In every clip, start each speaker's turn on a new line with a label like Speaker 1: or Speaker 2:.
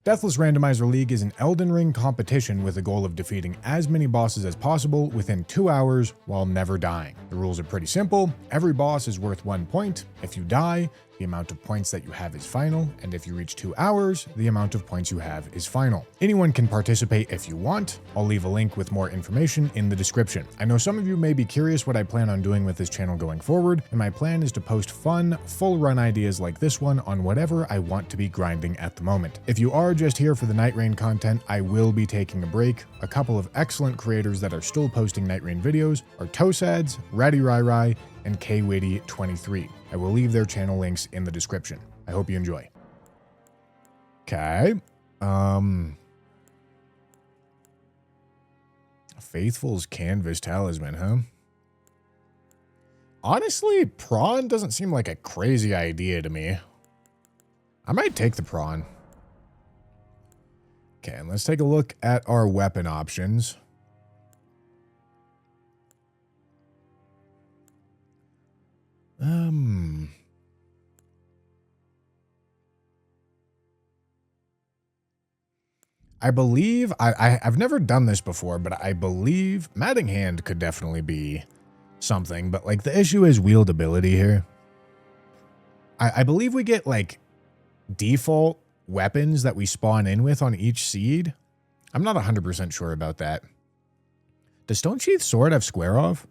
Speaker 1: Deathless Randomizer League is an Elden Ring competition with the goal of defeating as many bosses as possible within 2 hours while never dying. The rules are pretty simple. Every boss is worth 1 point. If you die, the amount of points that you have is final, and if you reach 2 hours, the amount of points you have is final. Anyone can participate if you want. I'll leave a link with more information in the description. I know some of you may be curious what I plan on doing with this channel going forward, and my plan is to post fun, full run ideas like this one on whatever I want to be grinding at the moment. If you are just here for the nightreign content, I will be taking a break. A couple of excellent creators that are still posting nightreign videos are Tosads, Ratty Rai Rai, and kwitty23. I will leave their channel links in the description. I hope you enjoy. Okay. Faithful's Canvas Talisman, huh? Honestly, prawn doesn't seem like a crazy idea to me. I might take the prawn. Okay, and let's take a look at our weapon options. I believe, I've never done this before, but I believe Matting Hand could definitely be something, but like the issue is wieldability here. I believe we get like default weapons that we spawn in with on each seed. I'm not 100% sure about that. Does Stone Sheath Sword have square off?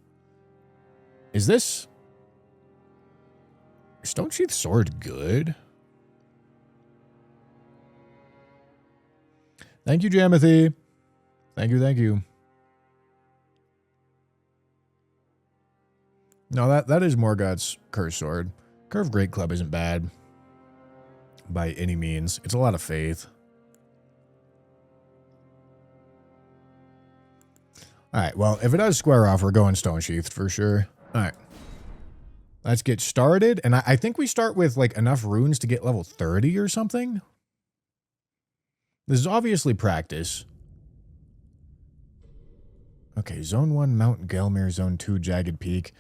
Speaker 1: Is this Stone Sheath Sword good? Thank you, Jamothy. Thank you, thank you. No, that is Morgoth's Curse Sword. Curved Great Club isn't bad by any means. It's a lot of faith. Alright, well, if it does square off, we're going Stone Sheath for sure. Alright. Let's get started. And I think we start with like enough runes to get level 30 or something. This is obviously practice. Okay, Zone 1, Mount Gelmir, Zone 2, Jagged Peak.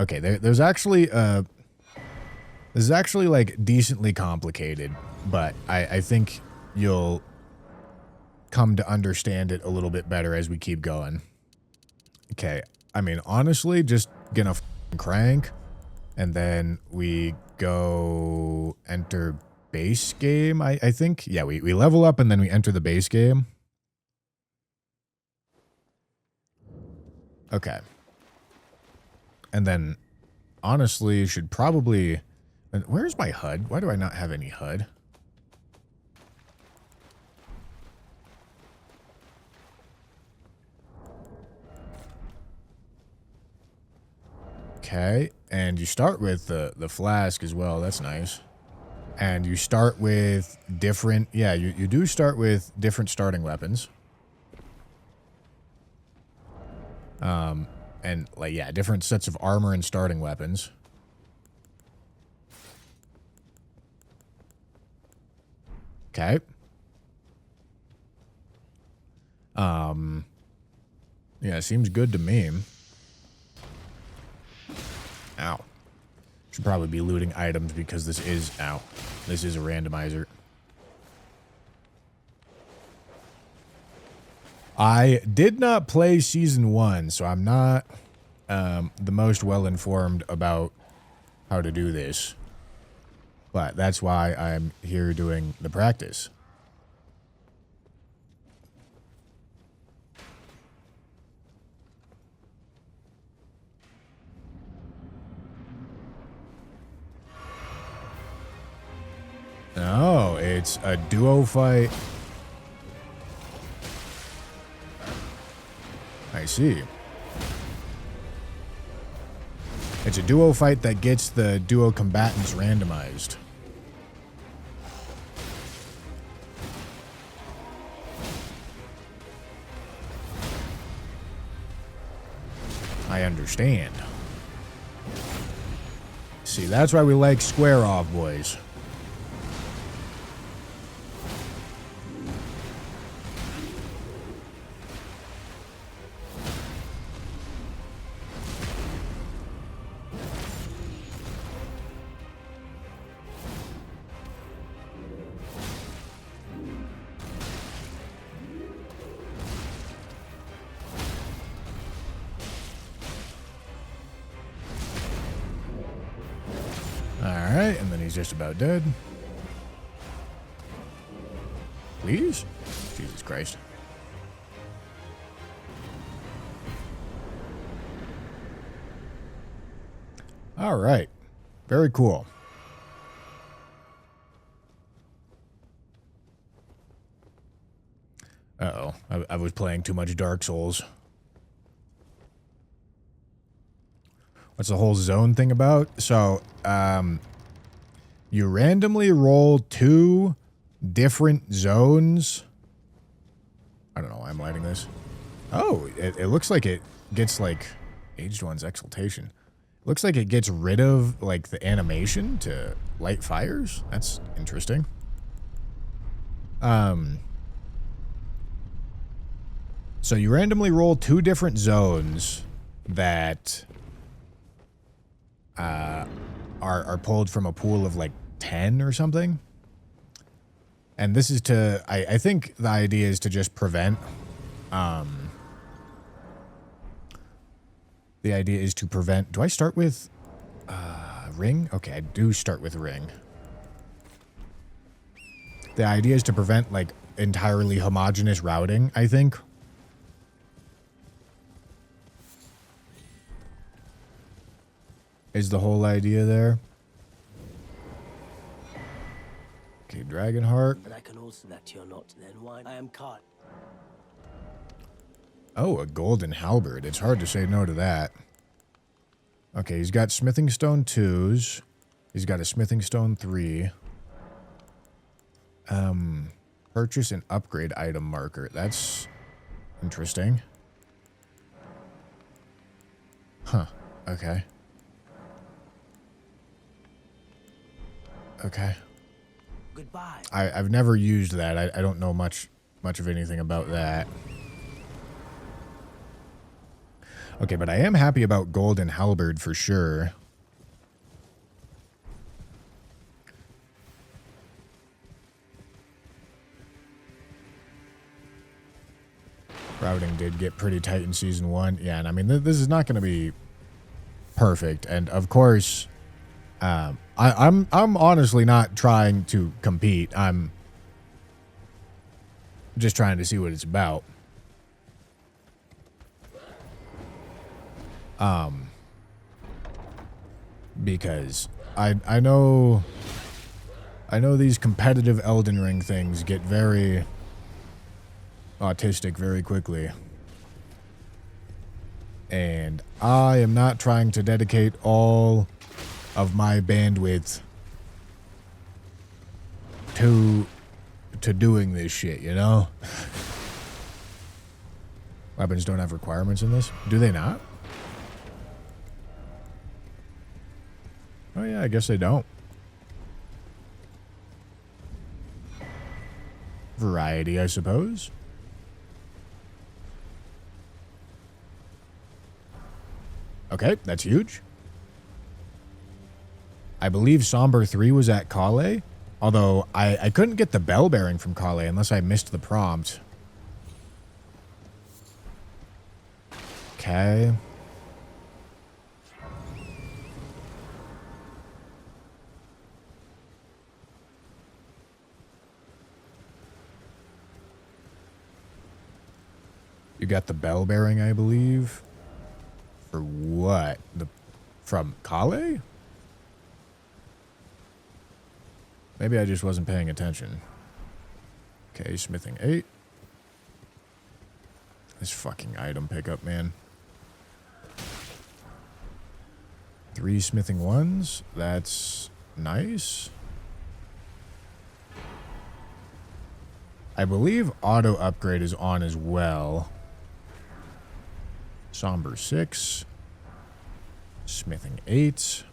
Speaker 1: Okay, there's actually, this is actually like decently complicated, but I think you'll come to understand it a little bit better as we keep going. Okay, I mean, honestly, just gonna crank, and then we go enter base game, I think. Yeah, we level up and then we enter the base game. Okay. And then, honestly, should probably... Where's my HUD? Why do I not have any HUD? Okay, and you start with the flask as well. That's nice. And you start with different... Yeah, you do start with different starting weapons. And, like, yeah, different sets of armor and starting weapons. Okay. Yeah, seems good to me. Ow. Should probably be looting items because this is... Ow. This is a randomizer. I did not play Season 1, so I'm not the most well-informed about how to do this. But that's why I'm here doing the practice. Oh, it's a duo fight. I see. It's a duo fight that gets the duo combatants randomized. I understand. See, that's why we like square off, boys. he's just about dead. Please? Jesus Christ. All right. Very cool. Uh-oh. I was playing too much Dark Souls. What's the whole zone thing about? So, you randomly roll 2 different zones. I don't know why I'm lighting this. Oh, it looks like it gets, like, Aged One's Exaltation. Looks like it gets rid of, like, the animation to light fires. That's interesting. So you randomly roll 2 different zones that are pulled from a pool of, like, 10 or something. And this is to, I think the idea is to just prevent, the idea is to prevent, do I start with, ring? Okay, I do start with ring. The idea is to prevent, like, entirely homogeneous routing, I think. Is the whole idea there. Okay, Dragonheart.
Speaker 2: And I can also that you're not then why I am caught.
Speaker 1: Oh, a golden halberd. It's hard to say no to that. Okay, he's got smithing stone 2s. He's got a smithing stone 3. Purchase an upgrade item marker. That's interesting. Huh. Okay. Okay.
Speaker 2: Goodbye.
Speaker 1: I've never used that. I don't know much of anything about that. Okay, but I am happy about golden halberd for sure. Routing did get pretty tight in Season 1. Yeah, and I mean, this is not going to be perfect. And, of course, I'm honestly not trying to compete. I'm just trying to see what it's about. Because I know these competitive Elden Ring things get very autistic very quickly. And I am not trying to dedicate all of my bandwidth to doing this shit, you know? Weapons don't have requirements in this? Do they not? Oh yeah, I guess they don't. Variety, I suppose. Okay, that's huge. I believe Somber 3 was at Caelid, although I couldn't get the bell bearing from Caelid unless I missed the prompt. Okay. You got the bell bearing, I believe. For what? From Caelid? Maybe I just wasn't paying attention. Okay, smithing 8. This fucking item pickup, man. 3 smithing 1s. That's nice. I believe auto upgrade is on as well. Somber 6. Smithing 8.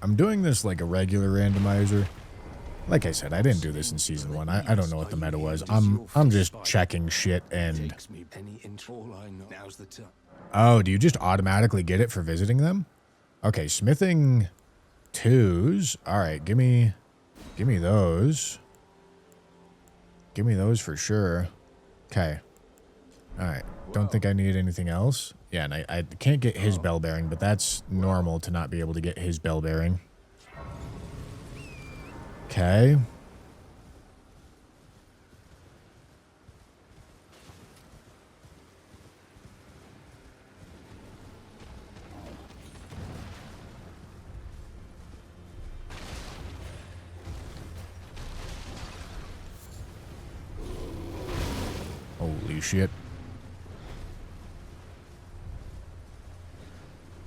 Speaker 1: I'm doing this like a regular randomizer. Like I said, I didn't do this in Season 1. I don't know what the meta was. I'm just checking shit and... Oh, do you just automatically get it for visiting them? Okay, smithing 2s. Alright, give me those. Give me those for sure. Okay. Alright. Don't think I need anything else. Yeah, and I can't get his bell bearing, but that's normal to not be able to get his bell bearing. Okay. Holy shit.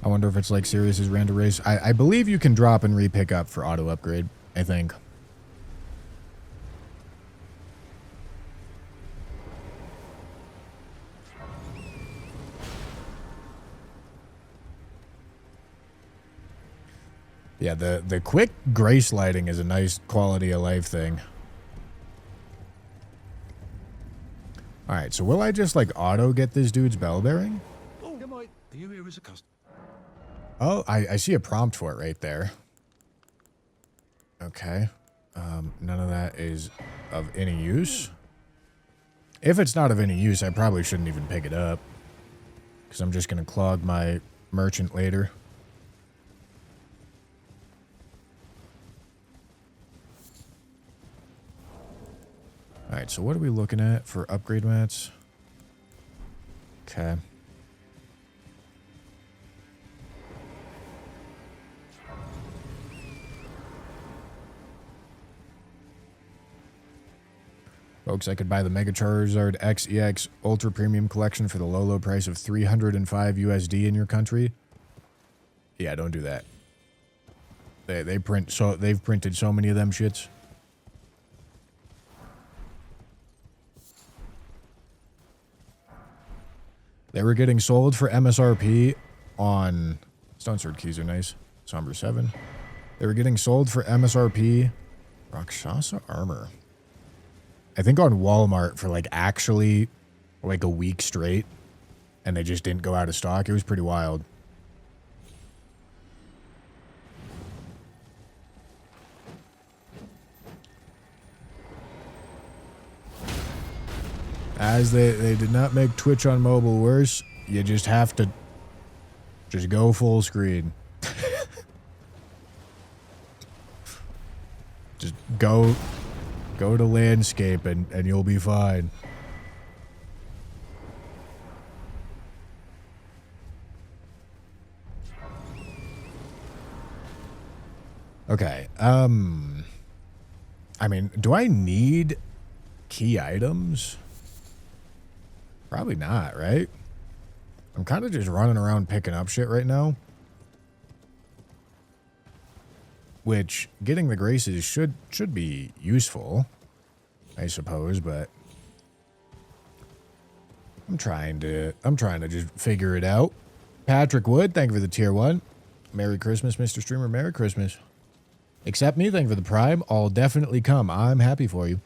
Speaker 1: I wonder if it's like Sirius's random race. I believe you can drop and re-pick up for auto upgrade, I think. Yeah, the quick grace lighting is a nice quality of life thing. Alright, so will I just like auto get this dude's bell bearing?
Speaker 3: Are you here as a customer?
Speaker 1: Oh, I see a prompt for it right there. Okay. None of that is of any use. If it's not of any use, I probably shouldn't even pick it up. Because I'm just going to clog my merchant later. Alright, so what are we looking at for upgrade mats? Okay. Folks, I could buy the Mega Charizard XEX Ultra Premium Collection for the low price of 305 USD in your country. Yeah, don't do that. They've printed so many of them shits. They were getting sold for MSRP on Stone Sword keys are nice. Somber 7. They were getting sold for MSRP Rakshasa armor. I think on Walmart for like actually like a week straight, and they just didn't go out of stock. It was pretty wild. As they did not make Twitch on mobile worse, you just have to just go full screen. Just go to landscape and you'll be fine. Okay. I mean, do I need key items? Probably not, right? I'm kind of just running around picking up shit right now. Which, getting the graces should be useful, I suppose, but I'm trying to just figure it out. Patrick Wood, thank you for the tier 1. Merry Christmas, Mr. Streamer. Merry Christmas. Accept me, thank you for the prime. I'll definitely come. I'm happy for you.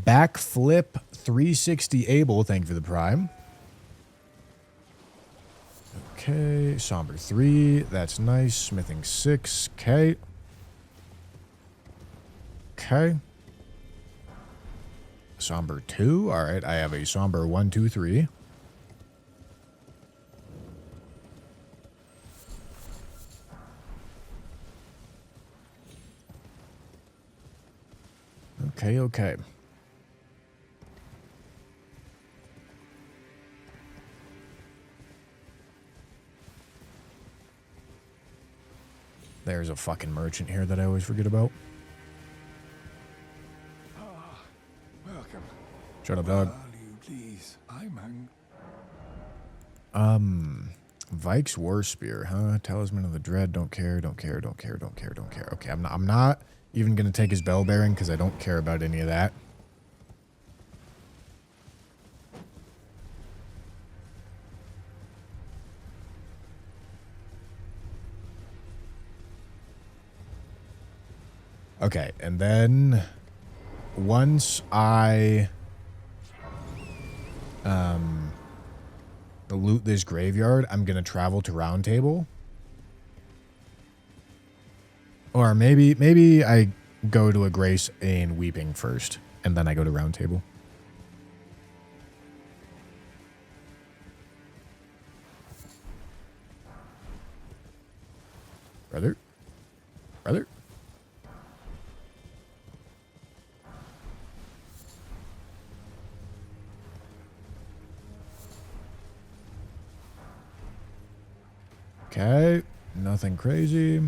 Speaker 1: Backflip 360 Able, thank you for the prime. Okay, Somber 3, that's nice. Smithing 6, okay. Okay. Somber 2, alright, I have a Somber 1, 2, 3. Okay, okay. There's a fucking merchant here that I always forget about.
Speaker 3: Welcome.
Speaker 1: Shut up, dog.
Speaker 3: Please. I'm
Speaker 1: Vike's War Spear, huh? Talisman of the Dread, don't care, don't care, don't care, don't care, don't care. Okay, I'm not even gonna take his bell bearing because I don't care about any of that. Okay, and then once I loot this graveyard, I'm gonna travel to Roundtable. Or maybe I go to a Grace in Weeping first, and then I go to Roundtable. Brother. Brother. Okay. Nothing crazy.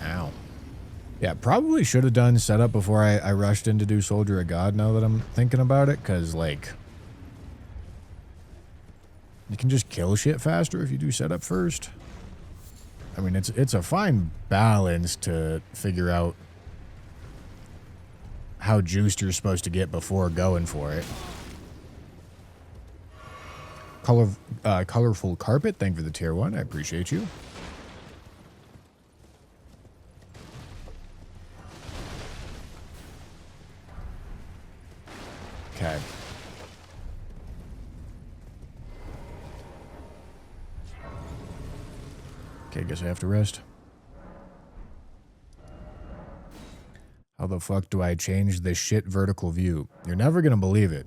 Speaker 1: Ow. Yeah, probably should have done setup before I rushed in to do Soldier of God now that I'm thinking about it, because, like, you can just kill shit faster if you do setup first. I mean, it's a fine balance to figure out how juiced you're supposed to get before going for it. Colorful carpet, thank you for the tier 1. I appreciate you. Okay. Okay, guess I have to rest. How the fuck do I change this shit vertical view? You're never gonna believe it.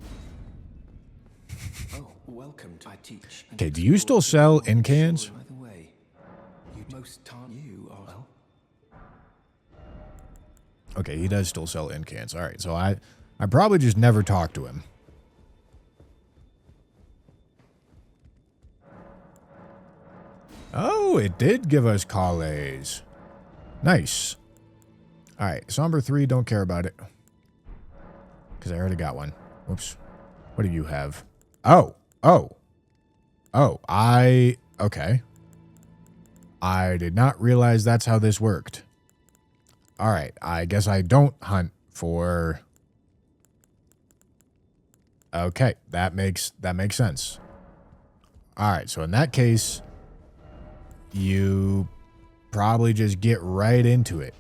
Speaker 4: Oh, welcome to I teach.
Speaker 1: Okay, do you still sell in cans?
Speaker 4: By the way, you are.
Speaker 1: Okay, he does still sell in cans. All right, so I probably just never talked to him. Oh, it did give us Caelid. Nice. All right, Somber 3, don't care about it. Because I already got one. Whoops. What do you have? Oh. Okay. I did not realize that's how this worked. All right, I guess I don't hunt for... Okay, that makes sense. All right, so in that case, you probably just get right into it.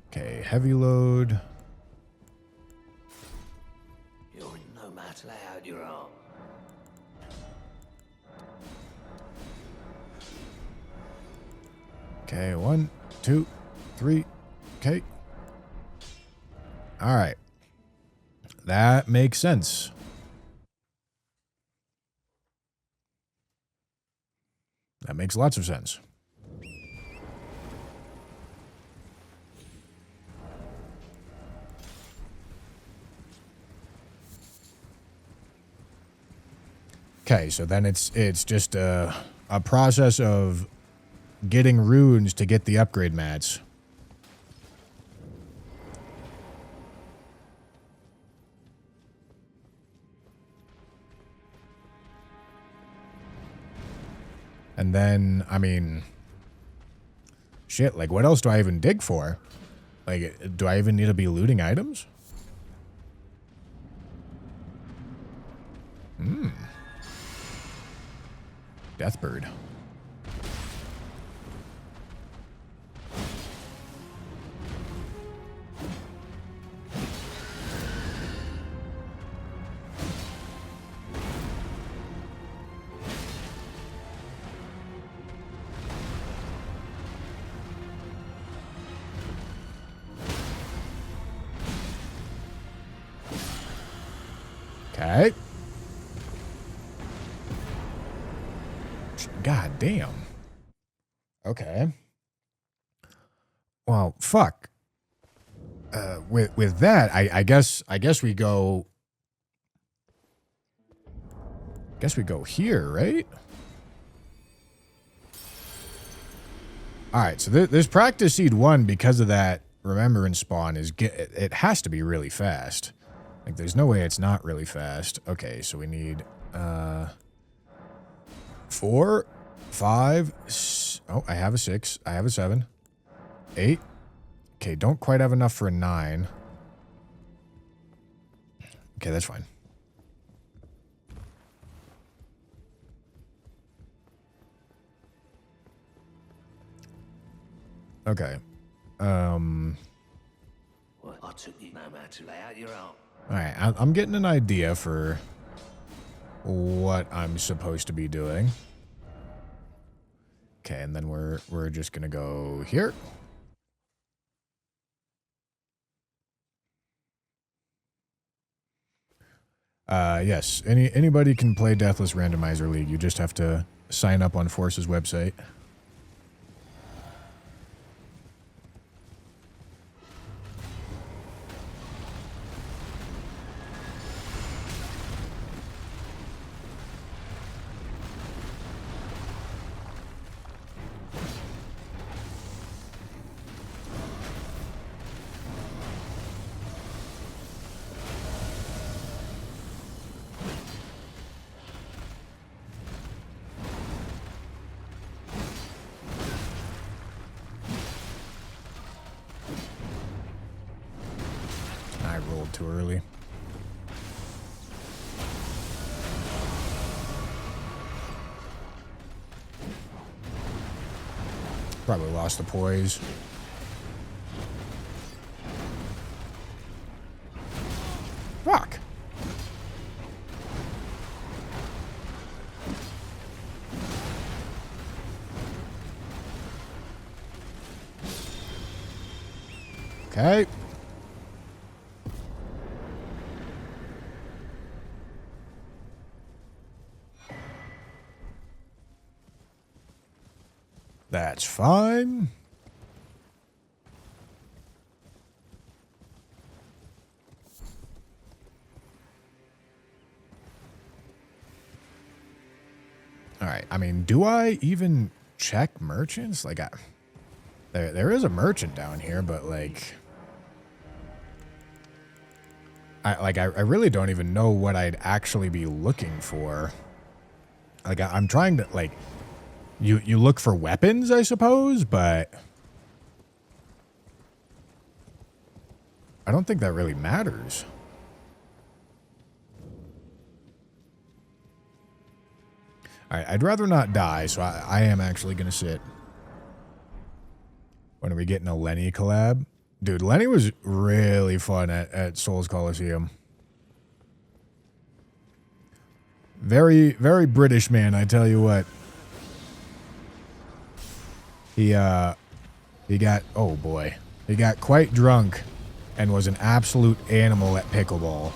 Speaker 1: Okay, heavy load.
Speaker 2: You're no matter how you're on.
Speaker 1: Okay, 1, 2, 3. Okay. All right. That makes sense. That makes lots of sense. Okay, so then it's just a process of getting runes to get the upgrade mats. And then, I mean, shit, like, what else do I even dig for? Like, do I even need to be looting items? Deathbird. Okay. God damn. Okay. Well, fuck. With that, I guess we go. Guess we go here, right? All right. So this practice seed 1, because of that remembrance spawn, it has to be really fast. Like, there's no way it's not really fast. Okay, so we need 4, 5. Oh, I have a 6. I have a 7. 8. Okay, don't quite have enough for a 9. Okay, that's fine. Okay.
Speaker 2: Well, I took you no matter lay out your own.
Speaker 1: All right, I'm getting an idea for what I'm supposed to be doing. Okay, and then we're just gonna go here. Yes. Anybody can play Deathless Randomizer League. You just have to sign up on Force's website. I rolled too early. Probably lost the poise. Fuck. Okay. That's fine. All right. I mean, do I even check merchants? Like, there is a merchant down here, but like, I really don't even know what I'd actually be looking for. Like, I'm trying to like. You look for weapons, I suppose, but I don't think that really matters. All right, I'd rather not die, so I am actually going to sit. When are we getting a Lenny collab? Dude, Lenny was really fun at Souls Coliseum. Very, very British man, I tell you what. He got, oh boy, he got quite drunk and was an absolute animal at pickleball.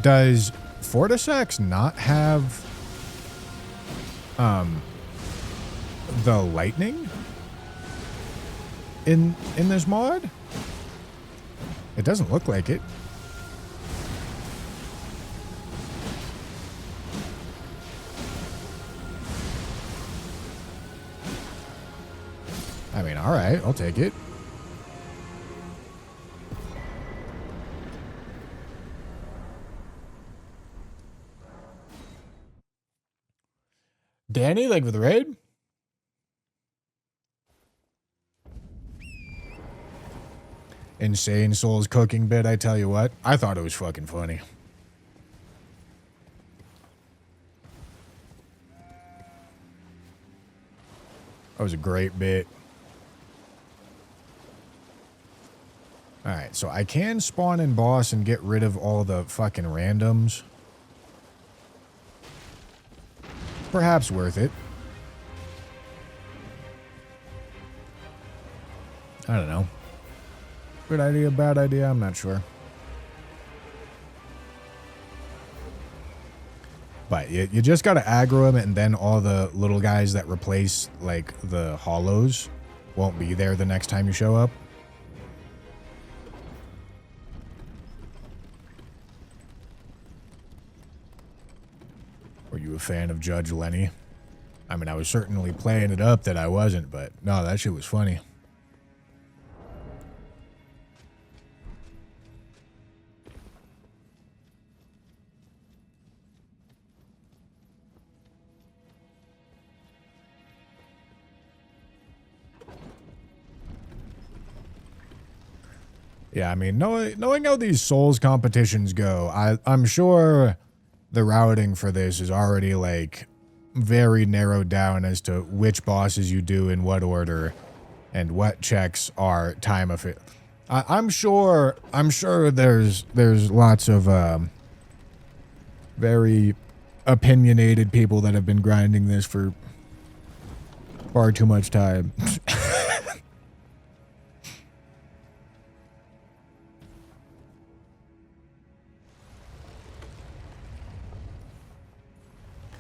Speaker 1: Does Fortisex not have the lightning in this mod? It doesn't look like it. I mean, all right, I'll take it. Danny, like with the raid? Insane Souls cooking bit, I tell you what. I thought it was fucking funny. That was a great bit. Alright, so I can spawn in boss and get rid of all the fucking randoms. Perhaps worth it. I don't know. Good idea, bad idea, I'm not sure. But you just gotta aggro him, and then all the little guys that replace, like, the hollows won't be there the next time you show up. Were you a fan of Judge Lenny? I mean, I was certainly playing it up that I wasn't, but no, that shit was funny. Yeah, I mean, knowing how these Souls competitions go, I'm sure the routing for this is already, like, very narrowed down as to which bosses you do in what order and what checks are time I'm sure there's lots of very opinionated people that have been grinding this for far too much time.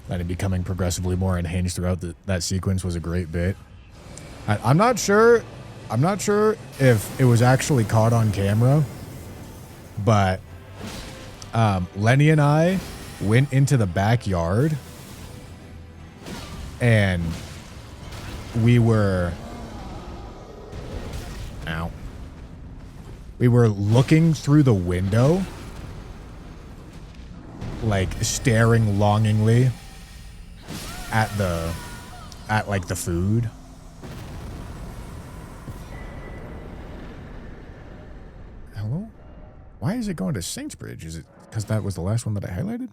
Speaker 1: That it becoming progressively more unhinged throughout that sequence was a great bit. I'm not sure if it was actually caught on camera, but Lenny and I went into the backyard and we were looking through the window, like staring longingly at the food. Hello? Why is it going to Saintsbridge? Is it because that was the last one that I highlighted?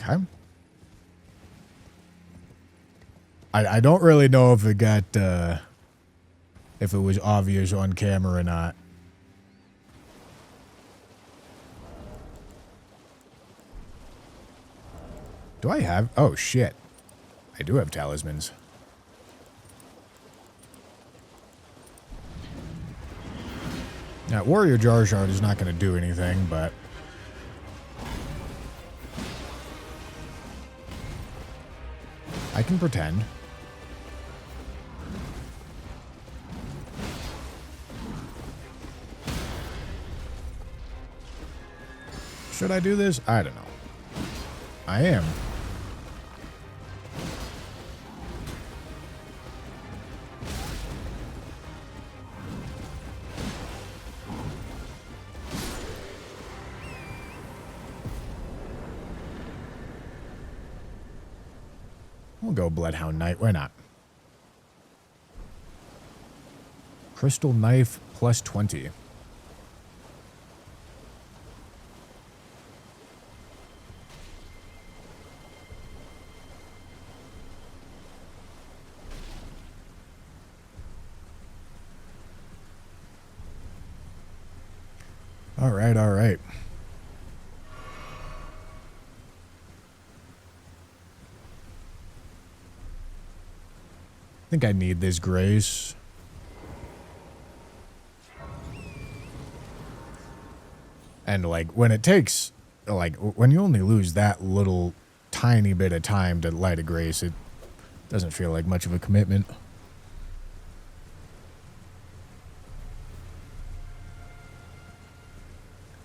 Speaker 1: Okay. I don't really know if it got if it was obvious on camera or not. Do I have? Oh shit. I do have talismans. Now, Warrior Jar Shard is not going to do anything, but I can pretend. Should I do this? I don't know. I am. We'll go Bloodhound Knight. Why not? Crystal Knife plus 20. All right, all right. I think I need this grace. And like when it takes, like when you only lose that little tiny bit of time to light a grace, it doesn't feel like much of a commitment. How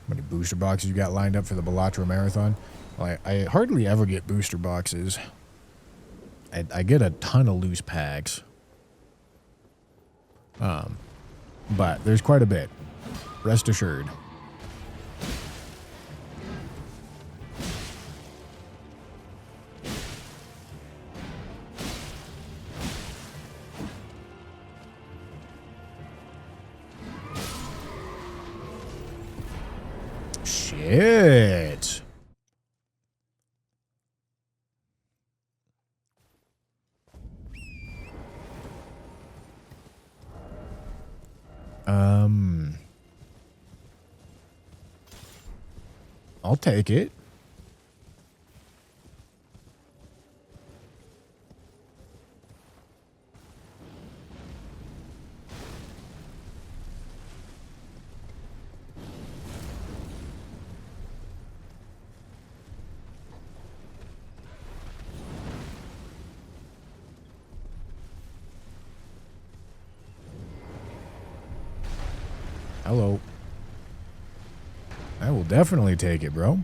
Speaker 1: many booster boxes you got lined up for the Balatro Marathon? Well, I hardly ever get booster boxes. I get a ton of loose packs. But there's quite a bit. Rest assured. Shit. I'll take it. Hello. I will definitely take it, bro.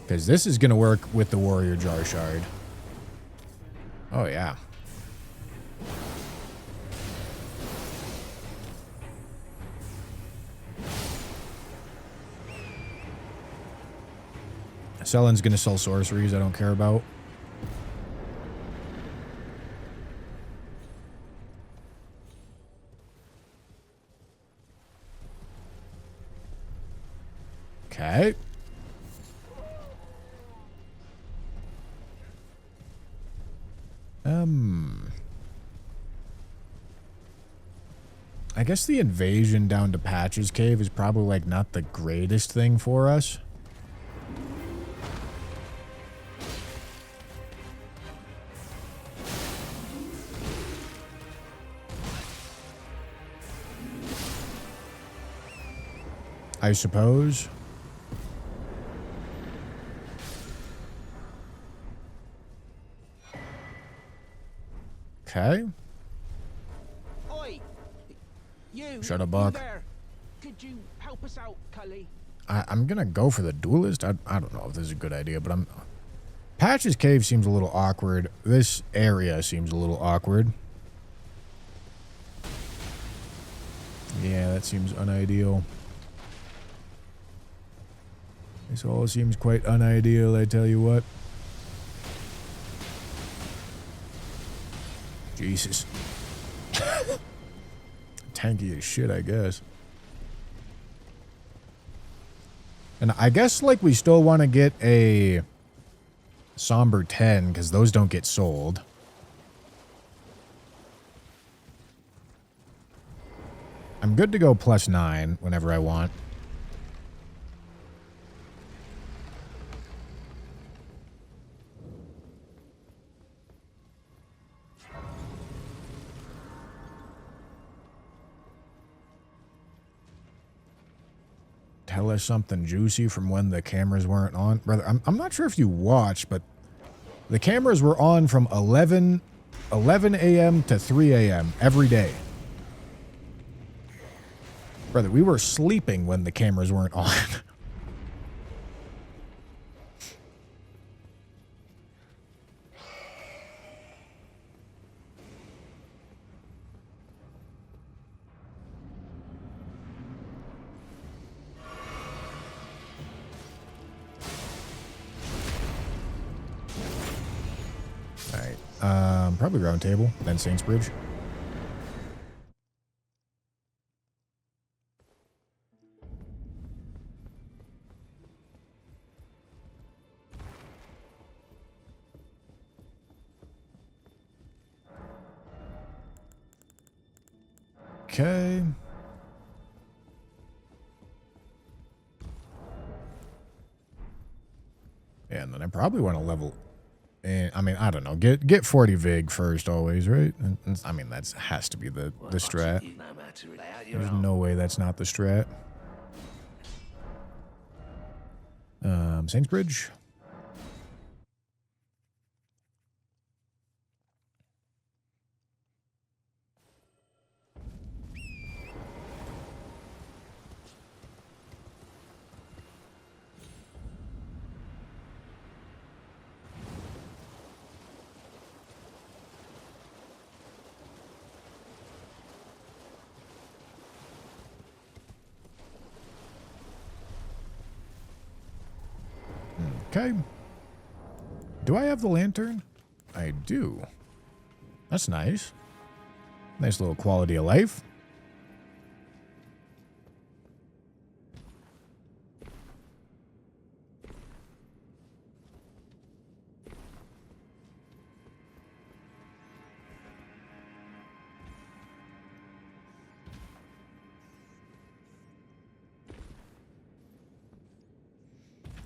Speaker 1: Because this is going to work with the Warrior Jar Shard. Oh, yeah. Sellen's going to sell sorceries I don't care about. Okay. I guess the invasion down to Patch's Cave is probably, like, not the greatest thing for us. I suppose. Okay.
Speaker 5: Oi! You!
Speaker 1: Shut up,
Speaker 5: you
Speaker 1: Buck.
Speaker 5: there. Could you help us out, Cully?
Speaker 1: I'm gonna go for the duelist. I don't know if this is a good idea, but Patch's Cave seems a little awkward. This area seems a little awkward. Yeah, that seems unideal. This all seems quite unideal, I tell you what. Jesus. Tanky as shit, I guess. And I guess, like, we still want to get a Somber 10, because those don't get sold. I'm good to go +9 whenever I want. Tell us something juicy from when the cameras weren't on. Brother, I'm not sure if you watched, but the cameras were on from 11 a.m. to 3 a.m. every day. Brother, we were sleeping when the cameras weren't on. Probably Roundtable, then Saintsbridge. Okay. Yeah, and then I probably want to level. And I mean, I don't know. Get 40 Vig first, always, right? And I mean, that has to be the strat. There's no way that's not the strat. Saintsbridge. Okay. Do I have the lantern? I do. That's nice. Nice little quality of life.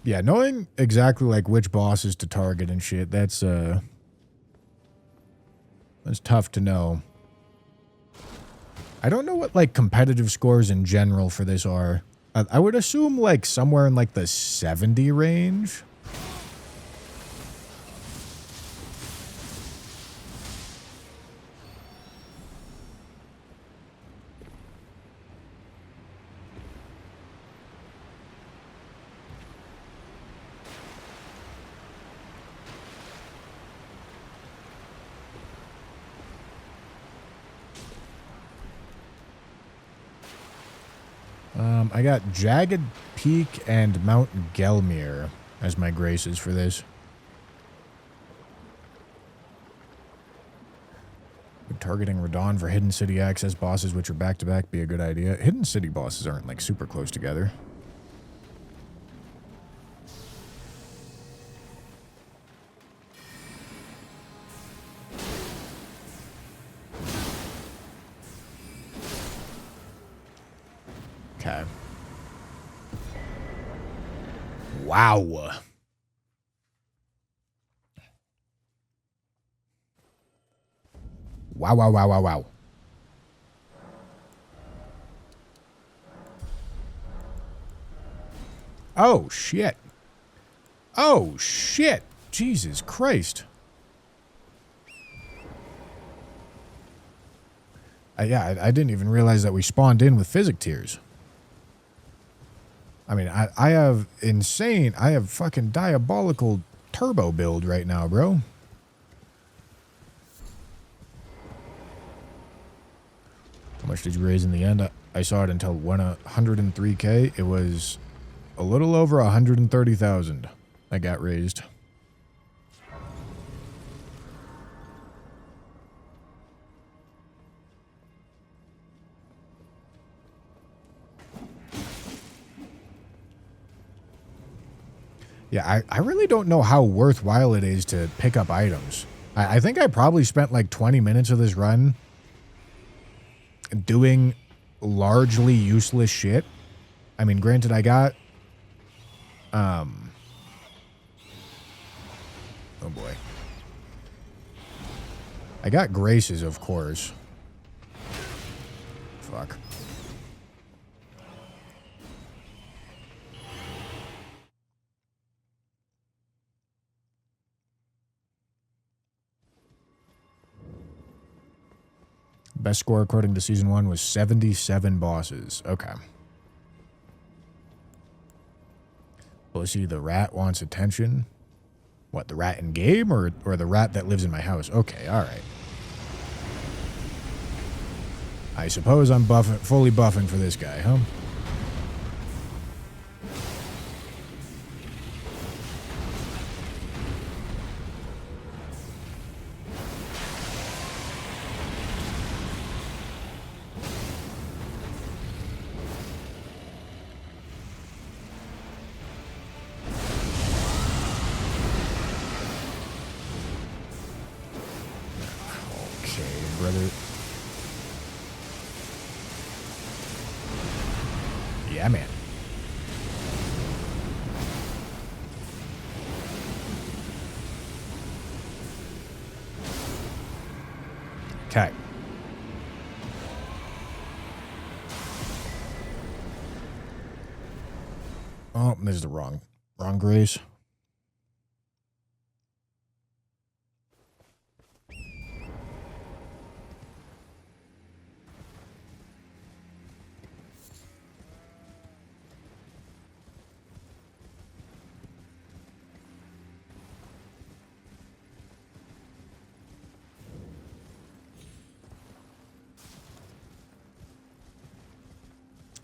Speaker 1: Yeah, knowing exactly, like, which bosses to target and shit, that's tough to know. I don't know what, like, competitive scores in general for this are. I would assume, like, somewhere in, like, the 70 range. I got Jagged Peak and Mount Gelmir as my graces for this. Would targeting Radon for Hidden City access bosses, which are back-to-back, be a good idea? Hidden City bosses aren't, like, super close together. Okay. Wow. Wow, wow, wow, wow, wow. Oh, shit. Oh, shit. Jesus Christ. Yeah, I didn't even realize that we spawned in with physic tiers. I mean, I have insane, I have fucking diabolical turbo build right now, bro. How much did you raise in the end? I saw it until 103K. It was a little over 130,000 that got raised. Yeah, I really don't know how worthwhile it is to pick up items. I think I probably spent like 20 minutes of this run doing largely useless shit. I mean, granted, I got... Oh, boy. I got graces, of course. Fuck. Best score according to Season 1 was 77 bosses. Okay. Pussy, the rat wants attention. What, the rat in game or the rat that lives in my house? Okay, alright. I suppose I'm fully buffing for this guy, huh? Yeah, man. Okay. Oh, this is the wrong grace.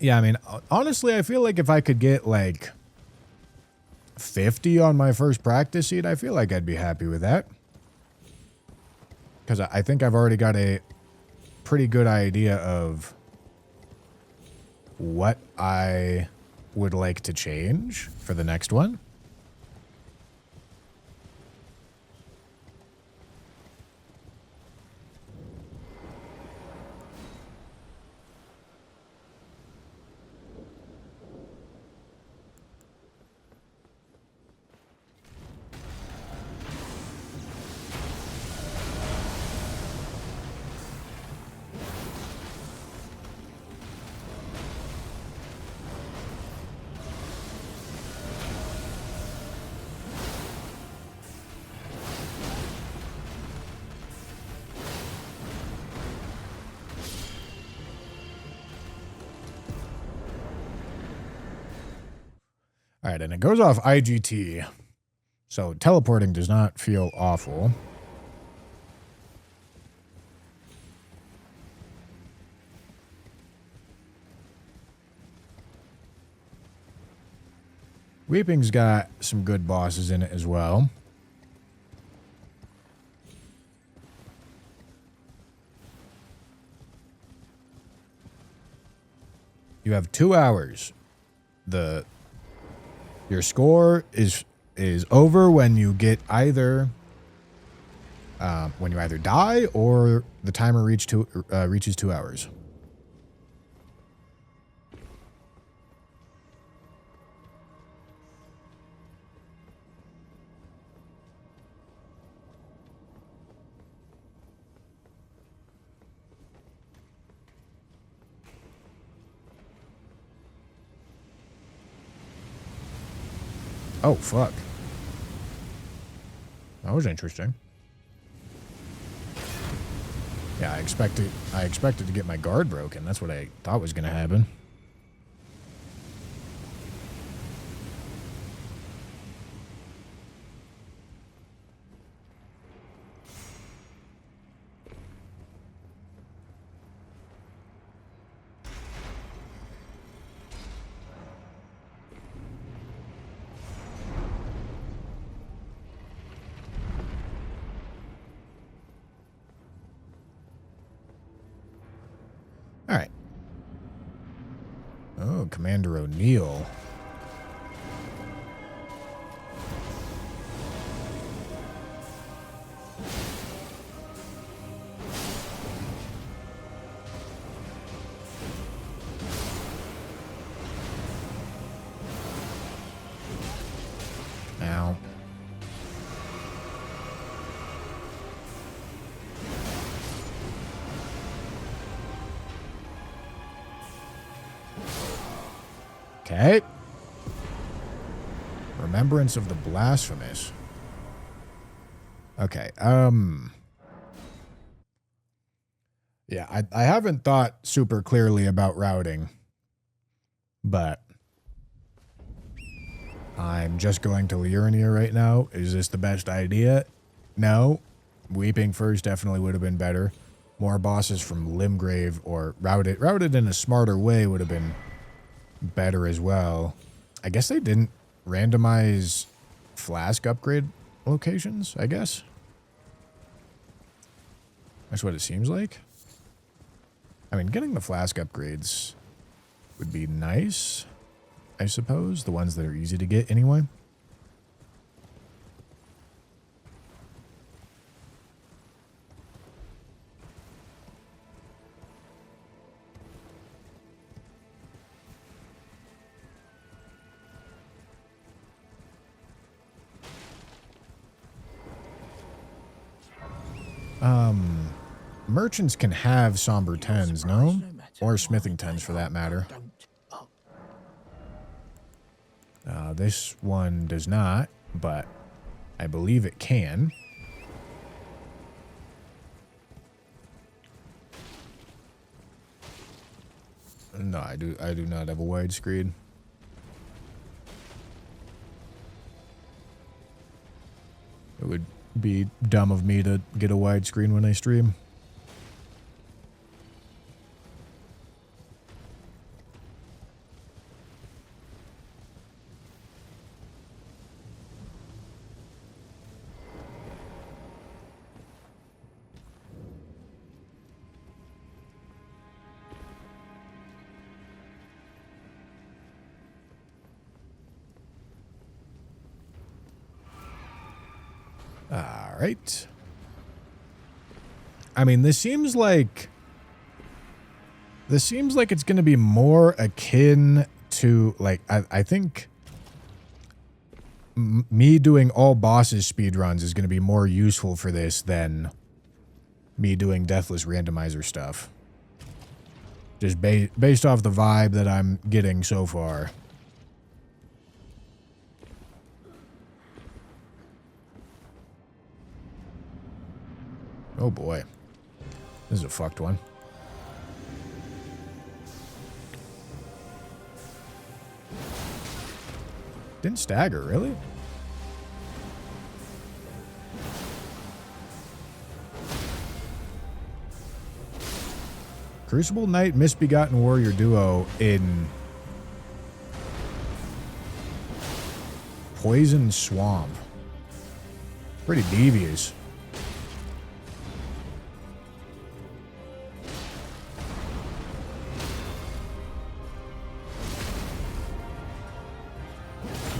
Speaker 1: Yeah, I mean, honestly, I feel like if I could get, like, 50 on my first practice seat, I feel like I'd be happy with that. Because I think I've already got a pretty good idea of what I would like to change for the next one. All right, and it goes off IGT, so teleporting does not feel awful. Weeping's got some good bosses in it as well. You have 2 hours. Your score is over when you get either when you either die or the timer reaches 2 hours. Oh, fuck. That was interesting. Yeah, I expected to get my guard broken. That's what I thought was going to happen. All right. Oh, Commander O'Neill. Ow. Okay. Remembrance of the Blasphemous. Okay, yeah, I haven't thought super clearly about routing, but I'm just going to Liurnia right now. Is this the best idea? No. Weeping First definitely would have been better. More bosses from Limgrave or routed in a smarter way would have been better as well. I guess they didn't randomize flask upgrade locations, I guess. That's what it seems like. I mean, getting the flask upgrades would be nice, I suppose. The ones that are easy to get anyway. Merchants can have somber 10s, no? Or smithing 10s for that matter. This one does not, but I believe it can. No, I do not have a widescreen. It would be dumb of me to get a widescreen when I stream. All right. I mean, this seems like it's going to be more akin to, like, I think me doing all bosses speedruns is going to be more useful for this than me doing Deathless randomizer stuff. Just based off the vibe that I'm getting so far. Oh boy. This is a fucked one. Didn't stagger, really? Crucible Knight Misbegotten Warrior duo in Poison Swamp. Pretty devious.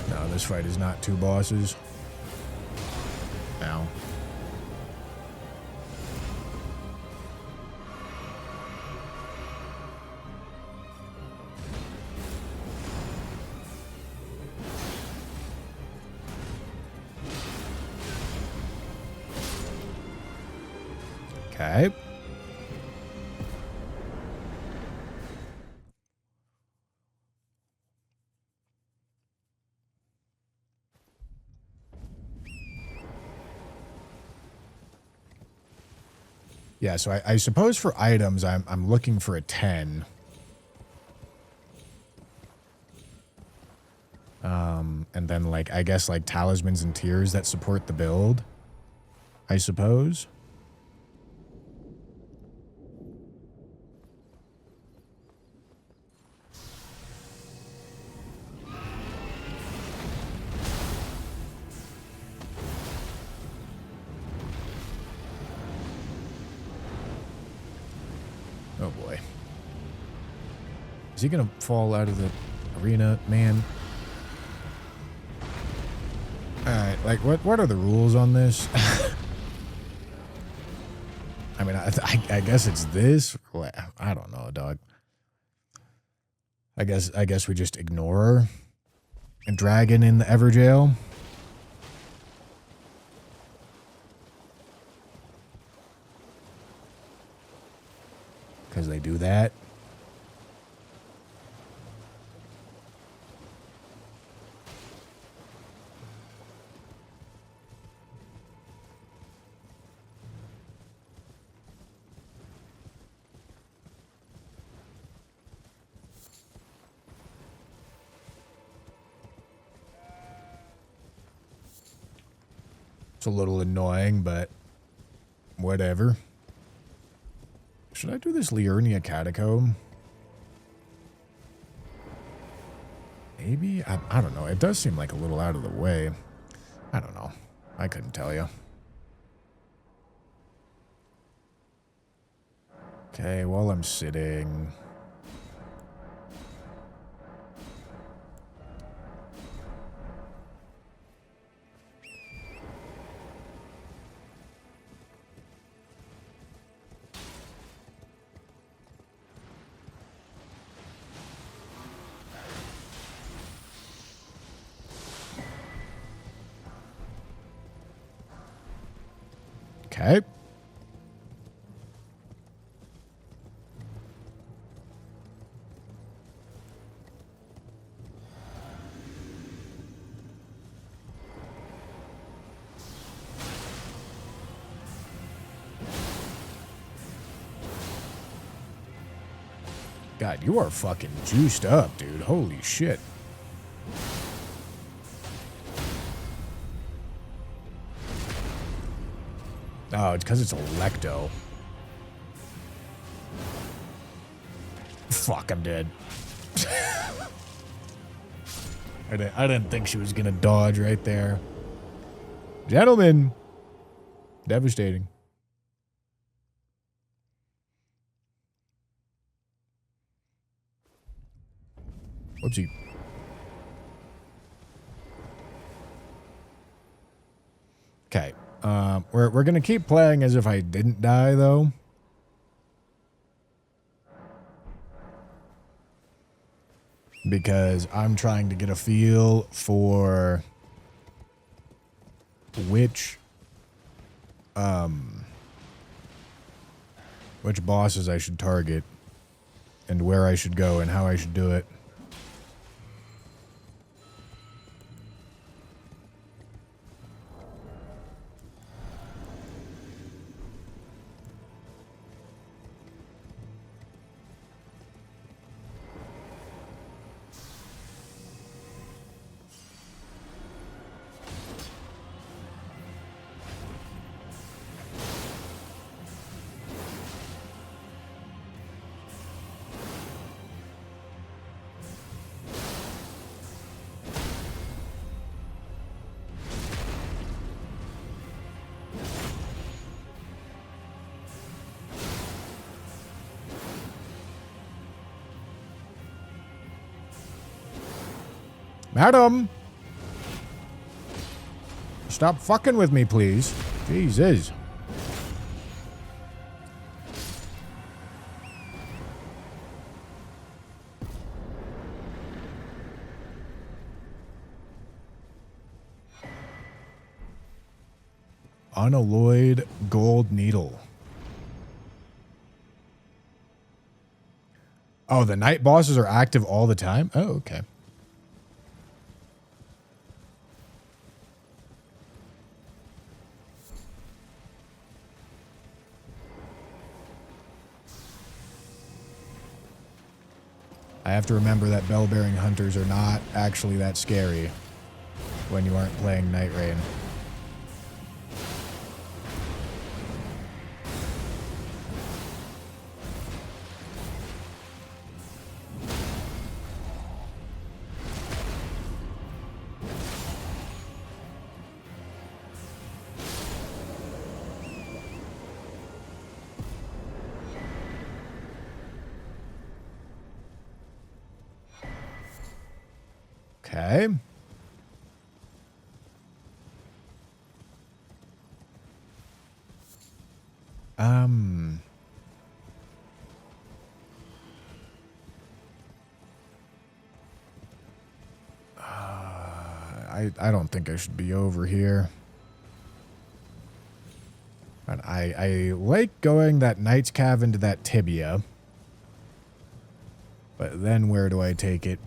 Speaker 1: No, this fight is not two bosses. Ow. Okay. Yeah, so I suppose for items, I'm looking for a 10. And then, like, I guess, like, talismans and tears that support the build, I suppose. Oh, boy. Is he gonna fall out of the arena, man? Alright, like, what are the rules on this? I mean, I guess it's this. I don't know, dog. I guess we just ignore her and dragon in the Everjail. Because they do that. It's a little annoying, but whatever. Should I do this Liurnia catacomb? Maybe? I don't know. It does seem like a little out of the way. I don't know. I couldn't tell you. Okay, while I'm sitting... Okay. God, you are fucking juiced up, dude. Holy shit. Oh, it's because it's Electo. Fuck, I'm dead. I didn't think she was gonna dodge right there. Gentlemen. Devastating. Whoopsie. Okay. We're gonna keep playing as if I didn't die, though. Because I'm trying to get a feel for which bosses I should target and where I should go and how I should do it. Madam! Stop fucking with me, please. Jesus. Unalloyed gold needle. Oh, the night bosses are active all the time? Oh, okay. I have to remember that bell-bearing hunters are not actually that scary when you aren't playing Night Rain. Okay. I don't think I should be over here. But I like going that Knight's Cav into that tibia. But then where do I take it?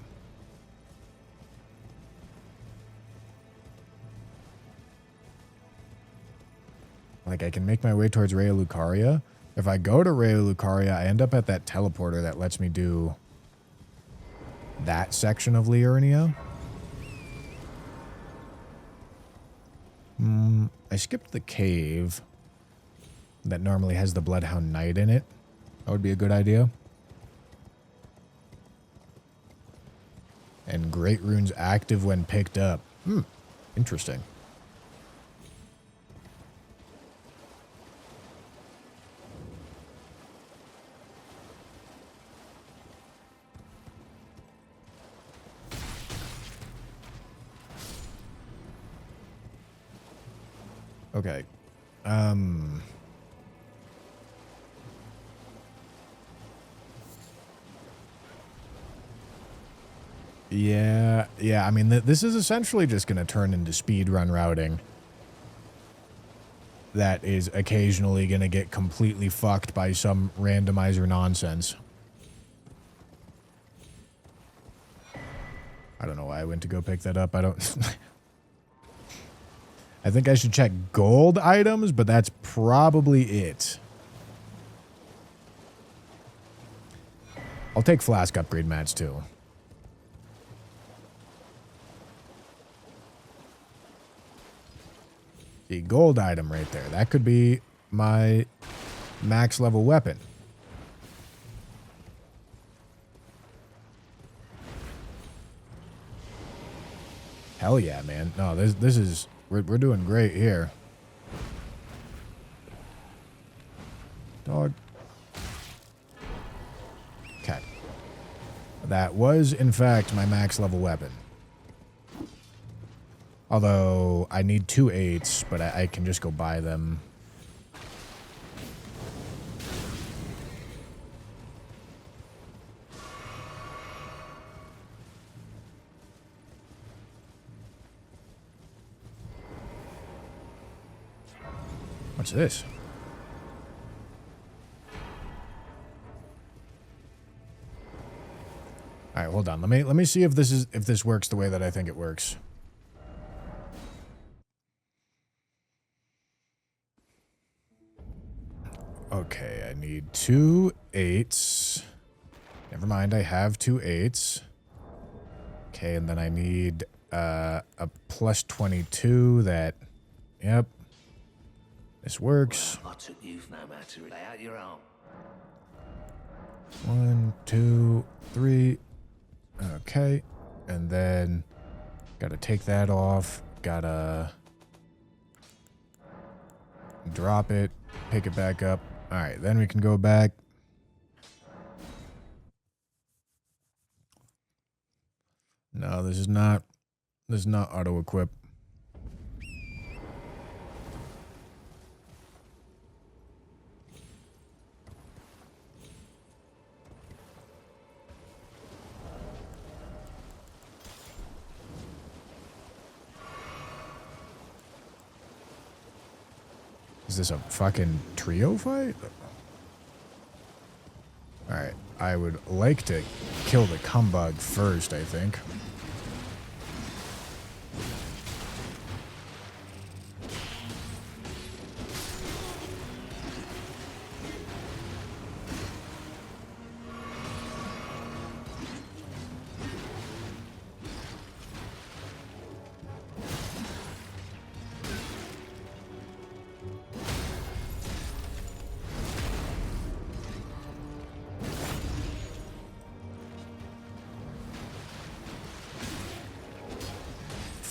Speaker 1: Like, I can make my way towards Raya Lucaria. If I go to Raya Lucaria, I end up at that teleporter that lets me do that section of Liurnia. I skipped the cave that normally has the Bloodhound Knight in it. That would be a good idea. And Great Rune's active when picked up. Interesting. Okay. Yeah, I mean, this is essentially just going to turn into speedrun routing. That is occasionally going to get completely fucked by some randomizer nonsense. I don't know why I went to go pick that up. I don't... I think I should check gold items, but that's probably it. I'll take flask upgrade mats too. The gold item right there. That could be my max level weapon. Hell yeah, man. No, this is... We're doing great here. Dog. Okay. That was, in fact, my max level weapon. Although, I need 2 8s, but I can just go buy them. What's this? All right, hold on. Let me see if this works the way that I think it works. Okay, I need 2 8s. Never mind, I have 2 8s. Okay, and then I need a plus 22 that... Yep. This works.
Speaker 2: I took you no matter. Lay out your arm.
Speaker 1: 1, 2, 3. Okay. And then gotta take that off. Gotta drop it. Pick it back up. Alright, then we can go back. No, this is not auto equip. Is this a fucking trio fight? Alright, I would like to kill the Kumbug first, I think.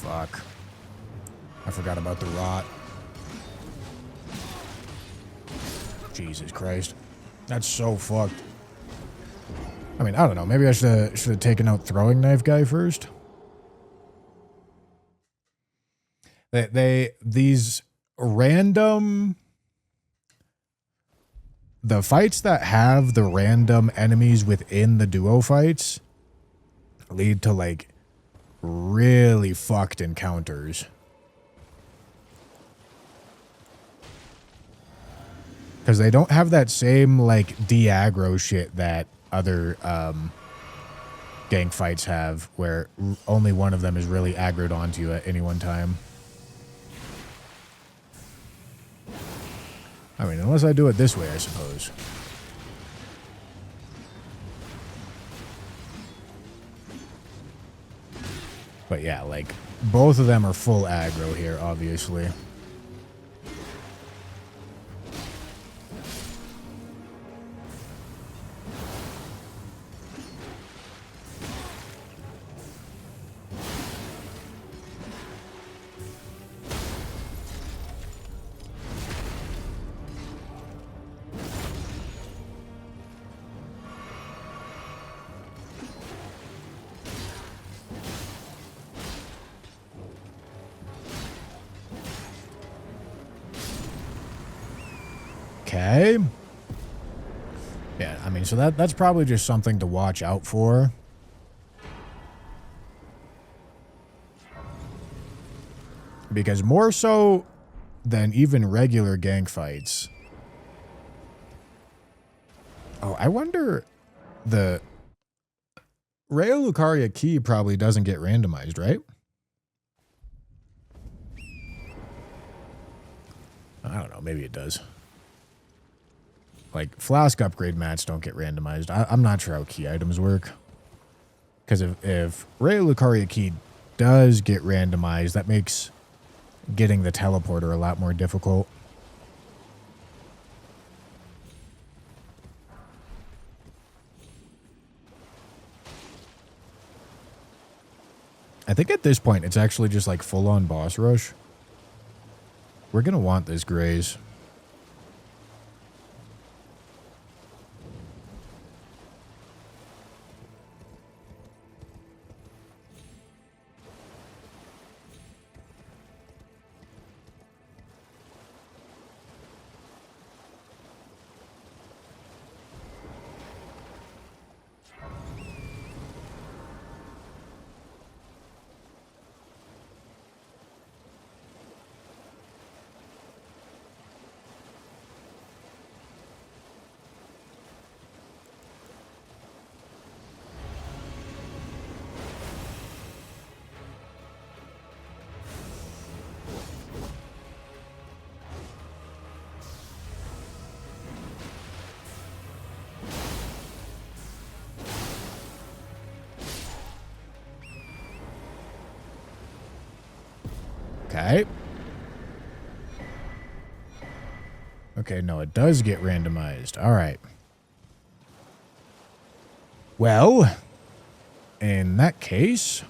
Speaker 1: Fuck. I forgot about the rot. Jesus Christ. That's so fucked. I mean, I don't know. Maybe I should have taken out throwing knife guy first. These random... The fights that have the random enemies within the duo fights lead to, like, really fucked encounters. Because they don't have that same, like, de-aggro shit that other gang fights have, where only one of them is really aggroed onto you at any one time. I mean, unless I do it this way, I suppose. But yeah, like, both of them are full aggro here, obviously. Okay. Yeah, I mean, so that's probably just something to watch out for. Because more so than even regular gang fights. Oh, I wonder, the Raya Lucaria key probably doesn't get randomized, right? I don't know, maybe it does. Like, flask upgrade mats don't get randomized. I'm not sure how key items work. Because if Raya Lucaria key does get randomized, that makes getting the teleporter a lot more difficult. I think at this point, it's actually just like full-on boss rush. We're going to want this graze. Okay. Okay, no, it does get randomized. All right. Well, in that case,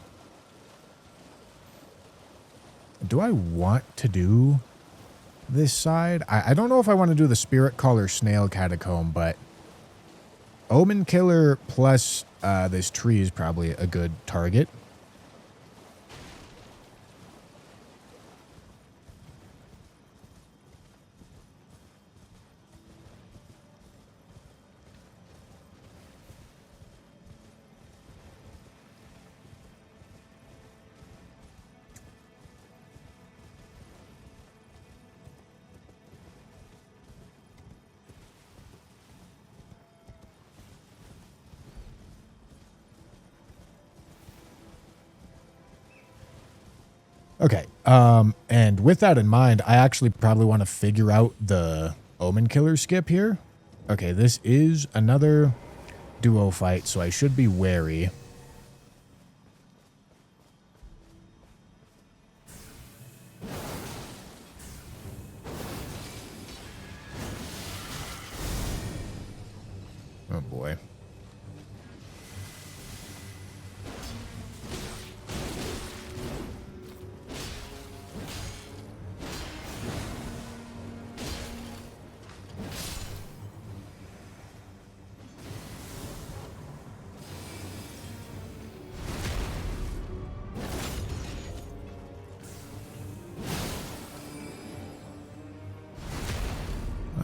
Speaker 1: do I want to do this side? I don't know if I want to do the Spirit Caller Snail Catacomb, but Omen Killer plus this tree is probably a good target. Okay, and with that in mind, I actually probably want to figure out the Omen Killer skip here. Okay, this is another duo fight, so I should be wary. Oh boy.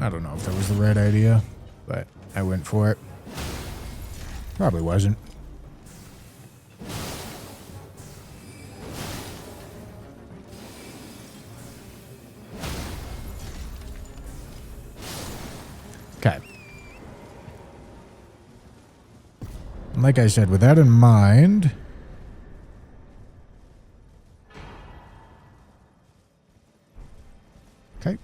Speaker 1: I don't know if that was the right idea, but I went for it. Probably wasn't. Okay. Like I said, with that in mind... Okay.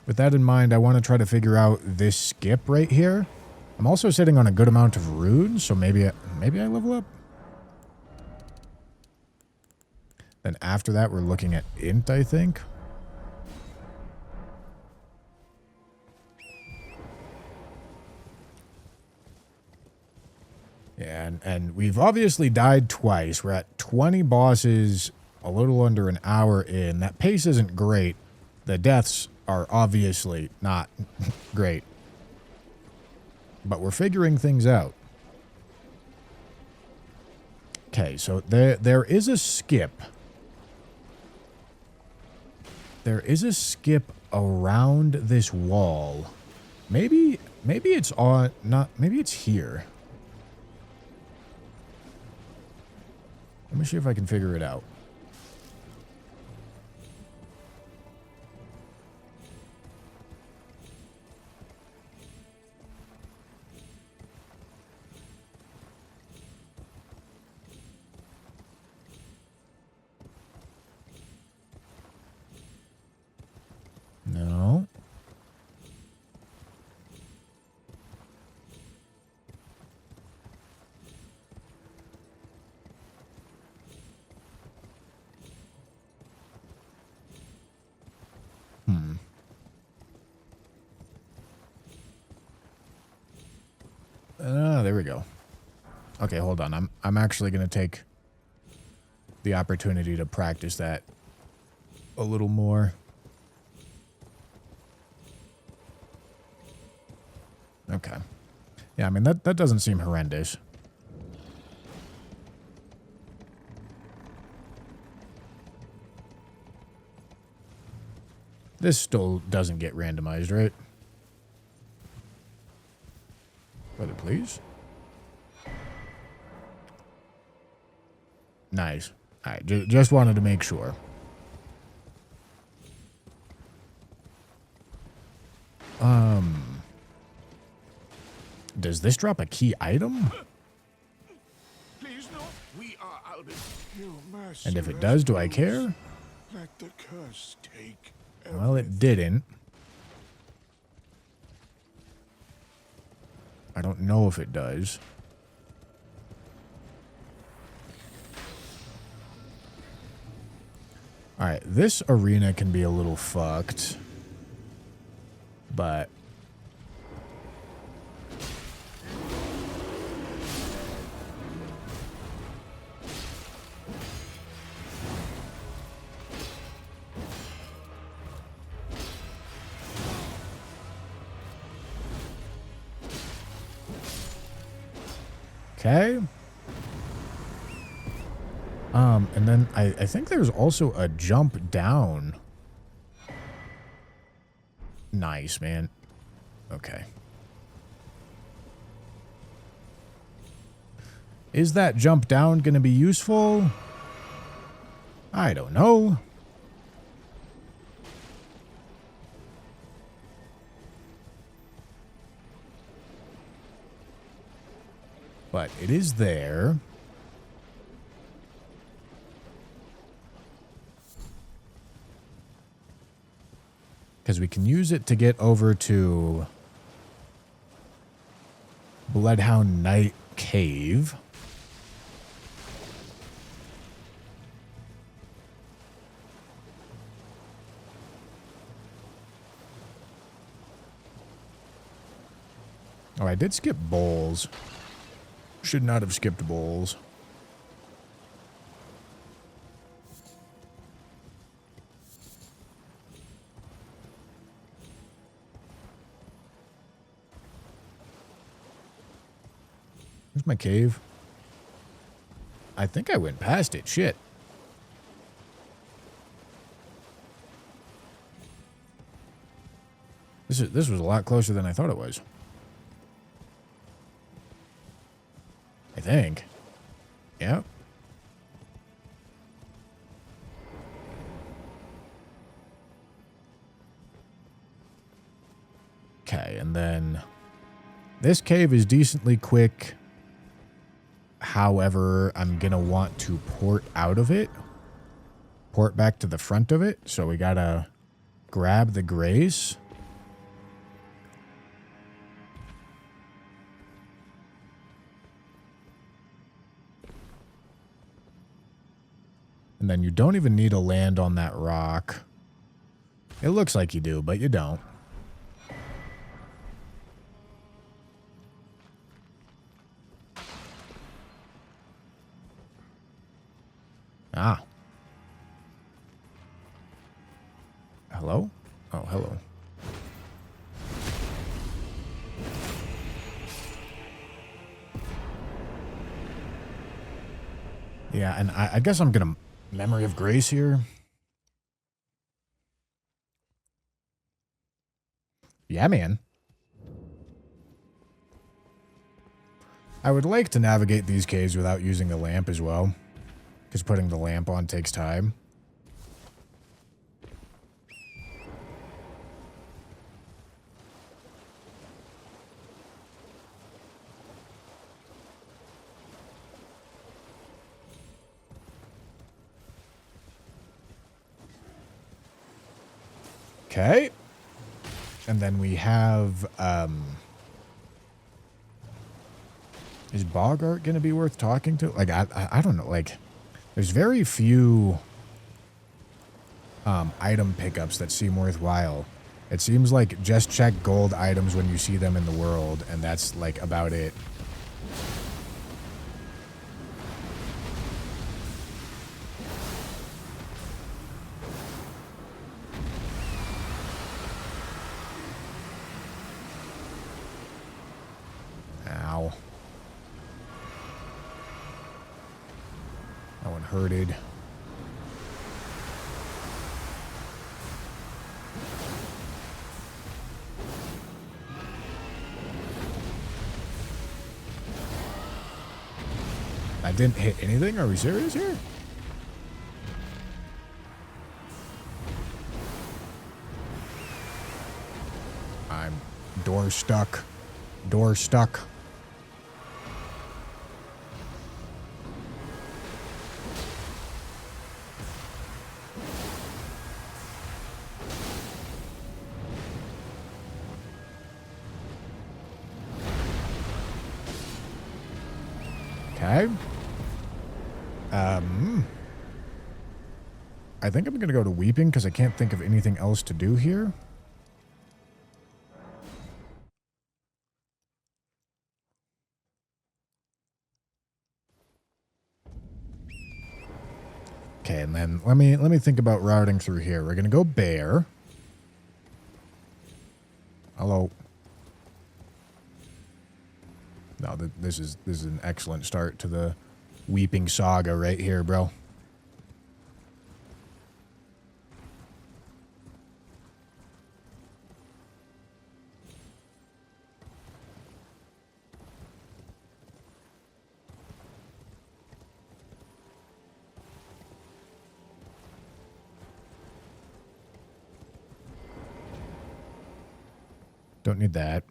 Speaker 1: With that in mind, I want to try to figure out this skip right here. I'm also sitting on a good amount of runes, so maybe I level up. Then after that, we're looking at int, I think. Yeah, and we've obviously died twice. We're at 20 bosses, a little under an hour in. That pace isn't great. The deaths are obviously not great. But we're figuring things out. Okay, so there is a skip. There is a skip around this wall. Maybe it's on, maybe it's here. Let me see if I can figure it out. No. There we go. Okay, hold on. I'm actually going to take the opportunity to practice that a little more. Okay. Yeah, I mean, that doesn't seem horrendous. This still doesn't get randomized, right? Brother, please. Nice. All right, just wanted to make sure. Does this drop a key item?
Speaker 3: Please no. We are Albus. Your mercy.
Speaker 1: And if it does, do I care?
Speaker 3: Let the curse take.
Speaker 1: Well, it didn't. I don't know if it does. Alright, this arena can be a little fucked. But... okay. And then I think there's also a jump down. Nice, man. Okay. Is that jump down going to be useful? I don't know. But it is there. Because we can use it to get over to Bloodhound Night Cave. Oh, I did skip bowls. Should not have skipped bowls. Where's my cave? I think I went past it. Shit. This was a lot closer than I thought it was. I think. Yep. Okay, and then this cave is decently quick. However, I'm going to want to port out of it. Port back to the front of it. So we got to grab the grace. And then you don't even need to land on that rock. It looks like you do, but you don't. Ah. Hello? Oh, hello. Yeah, and I guess I'm gonna Memory of Grace here. Yeah, man. I would like to navigate these caves without using the lamp as well, because putting the lamp on takes time. Okay. And then we have, is Bogart going to be worth talking to? Like, I don't know. Like, there's very few item pickups that seem worthwhile. It seems like just check gold items when you see them in the world, and that's, like, about it. Ow. That one hurted. I didn't hit anything? Are we serious here? I'm door stuck. Door stuck. Okay. I think I'm going to go to Weeping because I can't think of anything else to do here. Okay, and then let me think about routing through here. We're going to go Bear. Hello. No, this is an excellent start to the Weeping Saga right here, bro. Don't need that.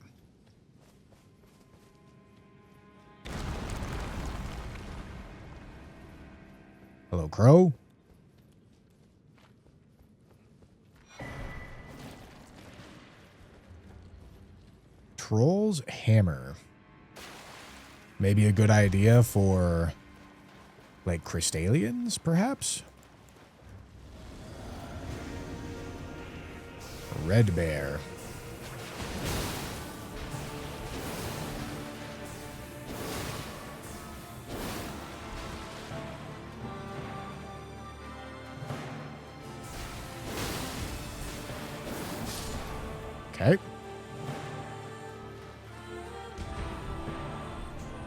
Speaker 1: Hello, Crow. Troll's Hammer. Maybe a good idea for, like, Crystalians, perhaps? Red Bear. Okay.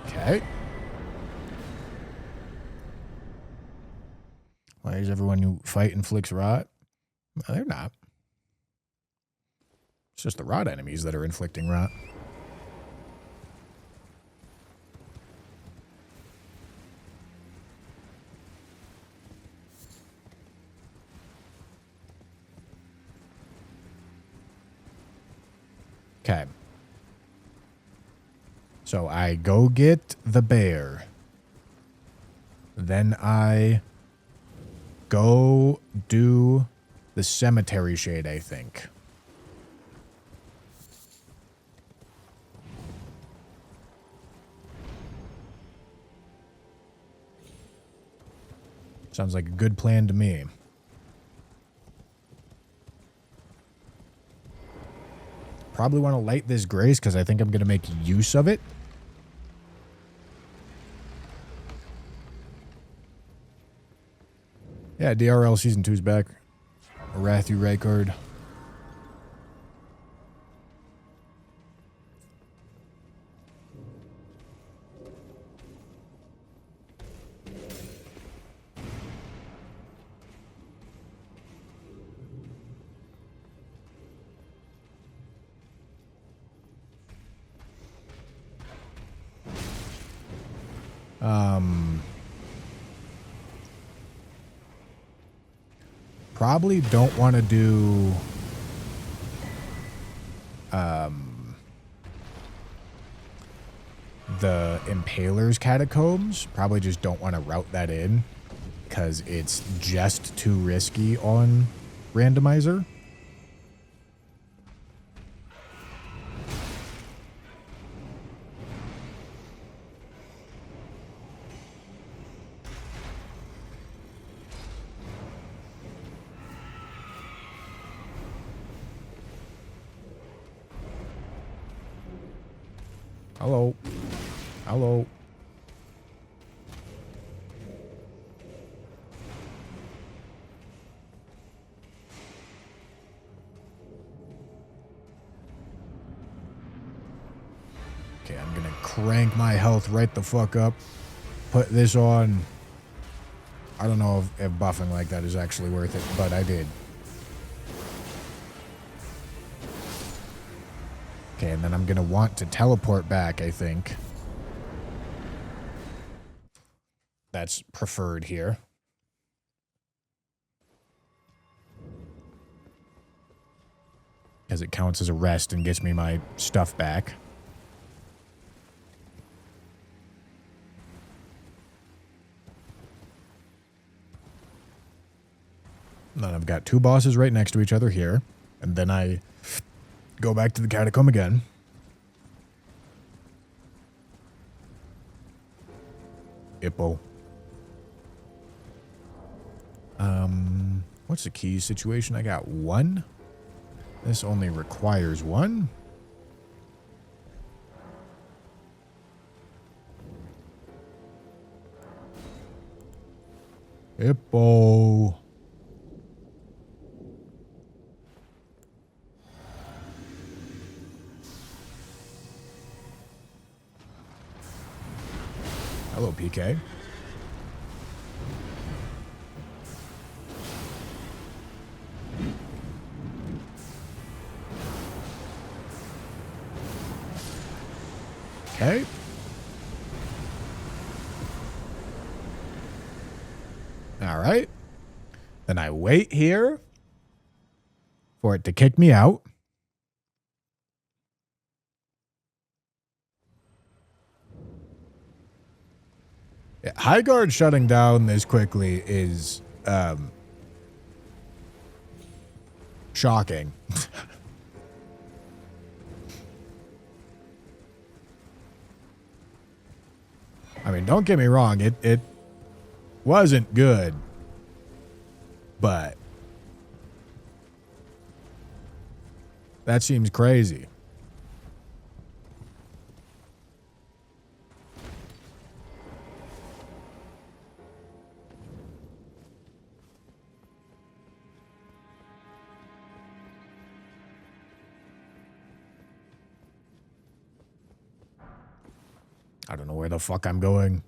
Speaker 1: Okay. Why is everyone who fight inflicts rot? No, they're not. It's just the rot enemies that are inflicting rot. Okay. So I go get the bear. Then I go do the cemetery shade, I think. Sounds like a good plan to me. Probably want to light this grace because I think I'm going to make use of it. Yeah, DRL Season 2's back. Arathu record. Probably don't want to do the Impaler's Catacombs. Probably just don't want to route that in because it's just too risky on Randomizer. Hello. Hello. Okay, I'm gonna crank my health right the fuck up. Put this on. I don't know if buffing like that is actually worth it, but I did. Okay, and then I'm gonna want to teleport back, I think. That's preferred here. Because it counts as a rest and gets me my stuff back. And then I've got two bosses right next to each other here. And then I go back to the catacomb again. Hippo. What's the key situation? I got one. This only requires one. Hippo. Hello, PK. Okay. All right. Then I wait here for it to kick me out. Yeah, High Guard shutting down this quickly is shocking. I mean, don't get me wrong, it wasn't good, but that seems crazy. I don't know where the fuck I'm going.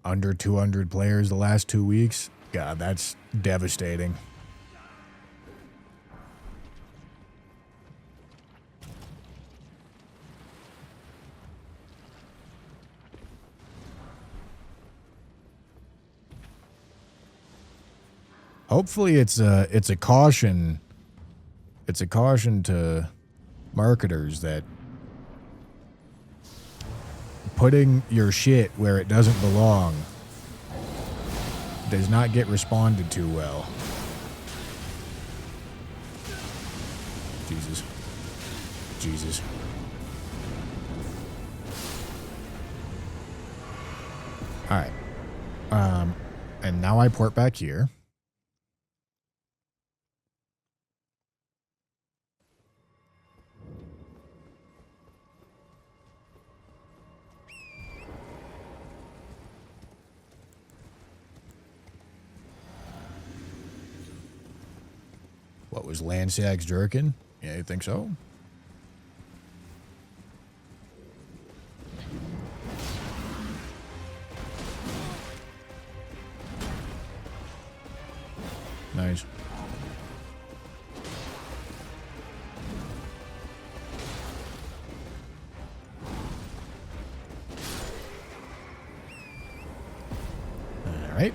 Speaker 1: Under 200 players the last 2 weeks. God, that's devastating. Hopefully it's a caution. It's a caution to marketers that putting your shit where it doesn't belong does not get responded to well. Jesus. Jesus. Alright. And now I port back here. What was Lansag's jerkin? Yeah, you think so? Nice. All right.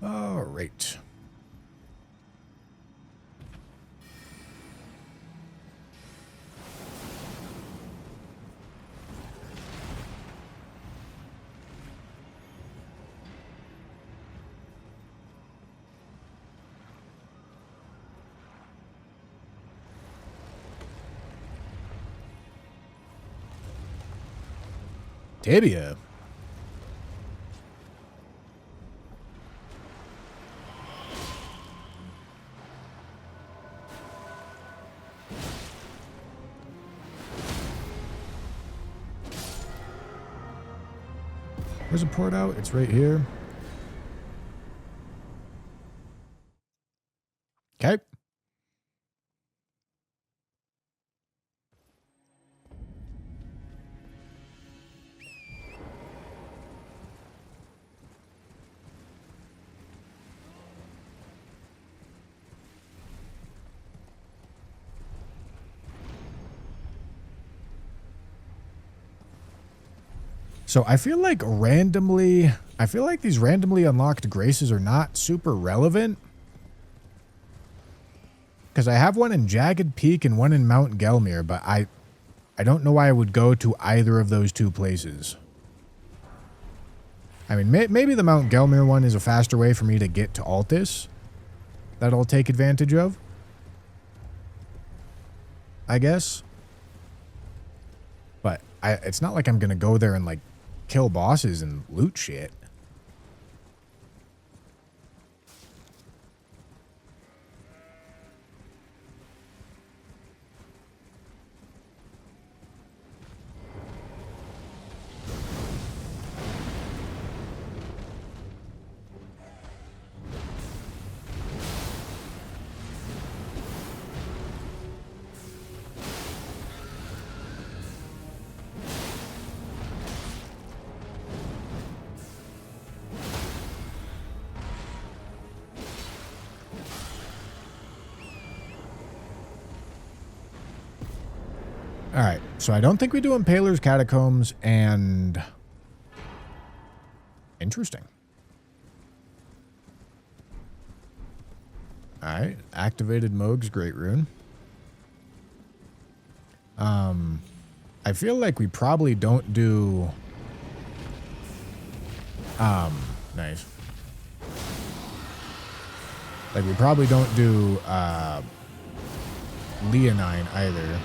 Speaker 1: All right. Tibia. Where's the port out? It's right here. Okay. So I feel like these randomly unlocked graces are not super relevant. Because I have one in Jagged Peak and one in Mount Gelmir, but I don't know why I would go to either of those two places. I mean, maybe the Mount Gelmir one is a faster way for me to get to Altus that I'll take advantage of, I guess. But it's not like I'm going to go there and, like, kill bosses and loot shit. Alright, so I don't think we do Impaler's Catacombs, and... Interesting. Alright, activated Moog's Great Rune. I feel like we probably don't do... Nice. Like, we probably don't do, Leonine either.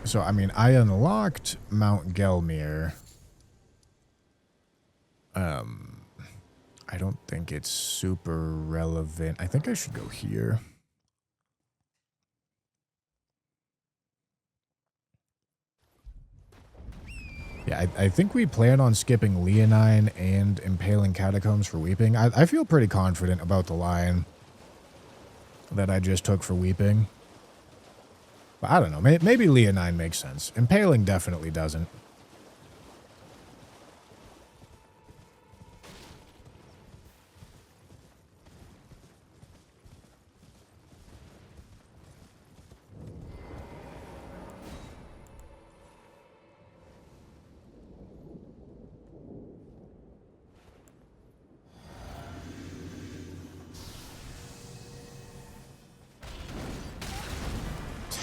Speaker 1: So, I mean, I unlocked Mount Gelmir. I don't think it's super relevant. I think I should go here. Yeah, I think we plan on skipping Leonine and Impaling Catacombs for Weeping. I feel pretty confident about the line that I just took for Weeping. But I don't know. Maybe Leonine makes sense. Impaling definitely doesn't.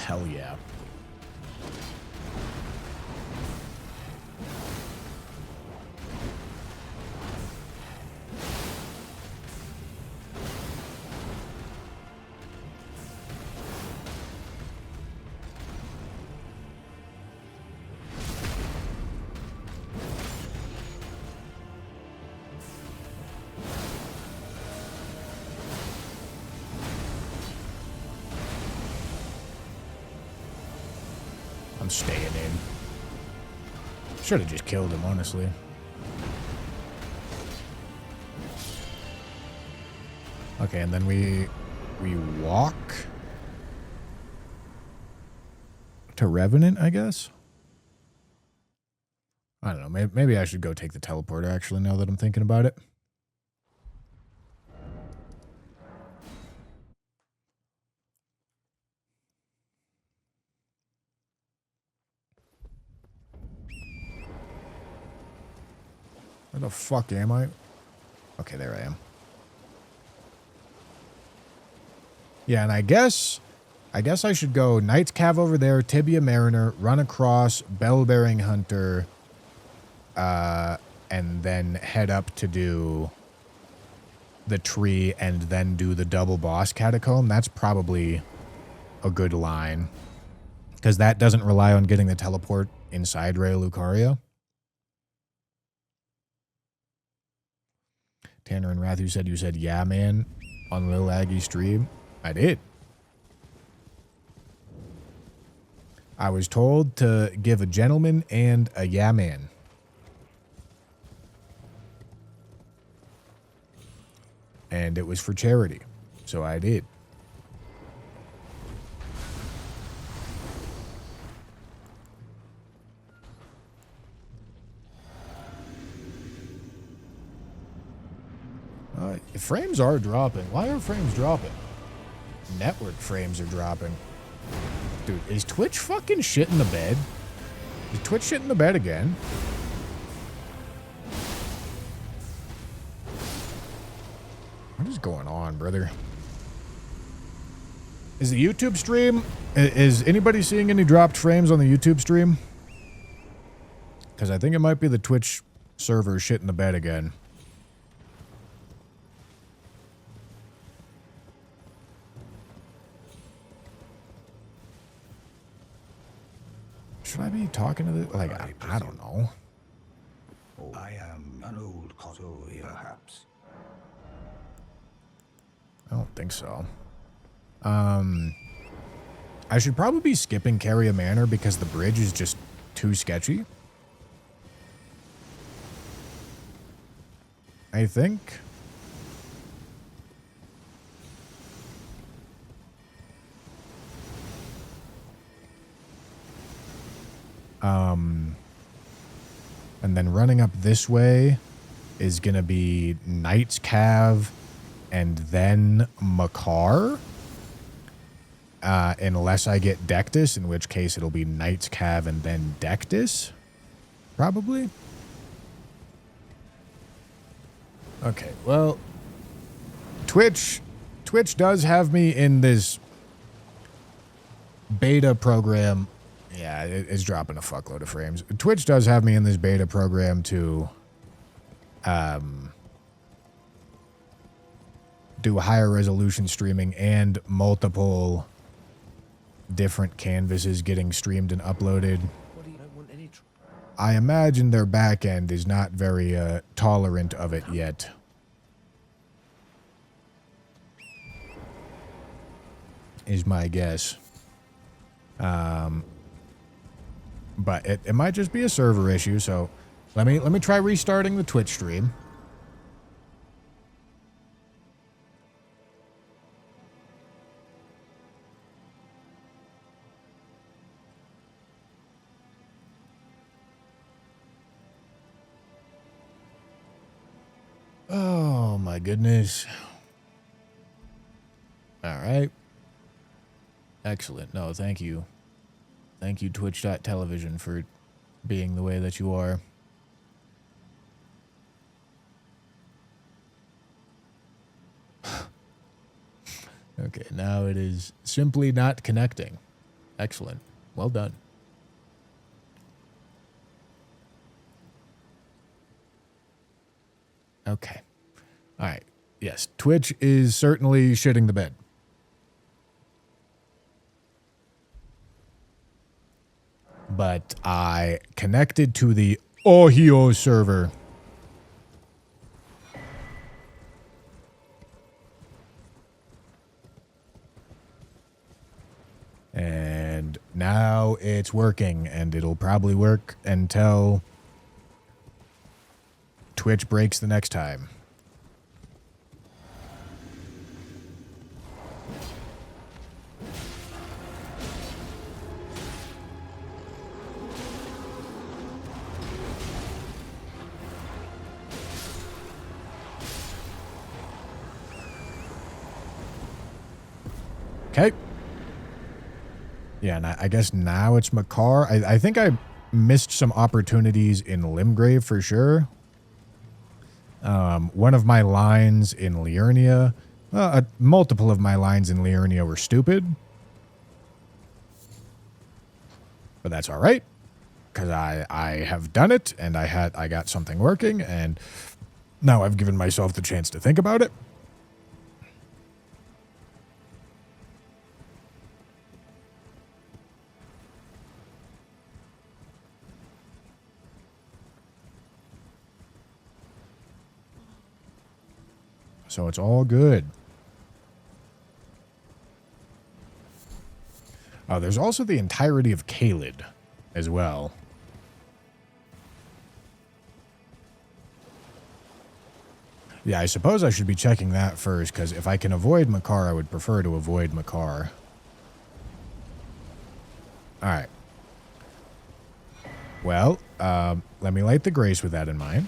Speaker 1: Hell yeah. I'm staying in. Should have just killed him, honestly. Okay, and then we walk to Revenant, I guess. I don't know. Maybe I should go take the teleporter, actually, now that I'm thinking about it. Where the fuck am I? Okay, there I am. Yeah, and I guess I should go Knight's Cav over there, Tibia Mariner, run across Bell-Bearing Hunter, and then head up to do the tree and then do the double boss catacomb. That's probably a good line, because that doesn't rely on getting the teleport inside Ray Lucaria. Tanner and Wrath, you said, yeah, man, on Lil Aggie's stream. I did. I was told to give a gentleman and a yeah, man. And it was for charity. So I did. Frames are dropping. Why are frames dropping? Network frames are dropping. Dude, is Twitch fucking shit in the bed? Is Twitch shit in the bed again? What is going on, brother? Is the YouTube stream... Is anybody seeing any dropped frames on the YouTube stream? Because I think it might be the Twitch server shit in the bed again. Should I be talking to the... Like, I don't know.
Speaker 2: I am an old Koto, perhaps.
Speaker 1: I don't think so. I should probably be skipping Carrier Manor because the bridge is just too sketchy. I think. And then running up this way is going to be Knight's Cav and then Makar. Unless I get Dectus, in which case it'll be Knight's Cav and then Dectus. Probably. Okay, well, Twitch does have me in this beta program. Yeah, it's dropping a fuckload of frames. Twitch does have me in this beta program to do higher resolution streaming and multiple different canvases getting streamed and uploaded.
Speaker 2: What do you don't want any trouble?
Speaker 1: I imagine their back end is not very tolerant of it yet. Is my guess. But it might just be a server issue, so let me try restarting the Twitch stream. Oh my goodness. All right. Excellent. No, thank you. Thank you, Twitch.television, for being the way that you are. Okay, now it is simply not connecting. Excellent. Well done. Okay. All right. Yes, Twitch is certainly shitting the bed. But I connected to the Ohio server. And now it's working, and it'll probably work until Twitch breaks the next time. Okay. Yeah, and I guess now it's Makar. I think I missed some opportunities in Limgrave for sure. One of my lines in Liurnia, multiple of my lines in Liurnia were stupid. But that's all right, because I have done it, and I got something working, and now I've given myself the chance to think about it. So it's all good. Oh, there's also the entirety of Caelid as well. Yeah, I suppose I should be checking that first, because if I can avoid Makar, I would prefer to avoid Makar. Alright. Well, let me light the grace with that in mind.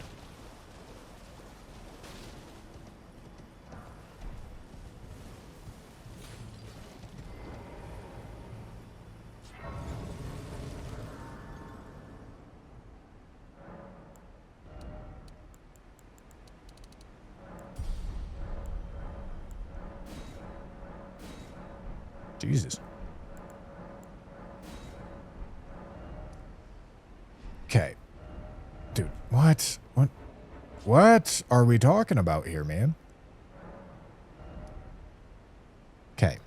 Speaker 1: Jesus. Okay. Dude, what? What are we talking about here, man? Okay.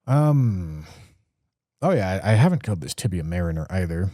Speaker 1: Oh yeah, I haven't killed this Tibia Mariner either.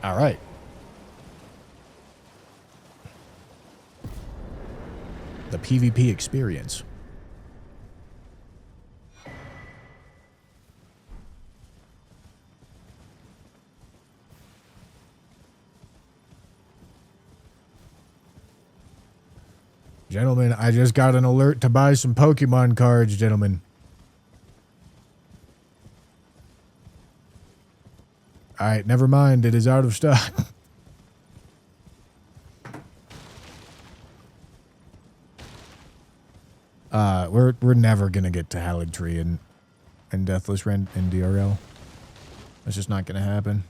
Speaker 1: All right. The PvP experience. Gentlemen, I just got an alert to buy some Pokemon cards, gentlemen. All right, never mind. It is out of stock. We're never gonna get to Caelid Tree and Deathless Rend in DRL. It's just not going to happen.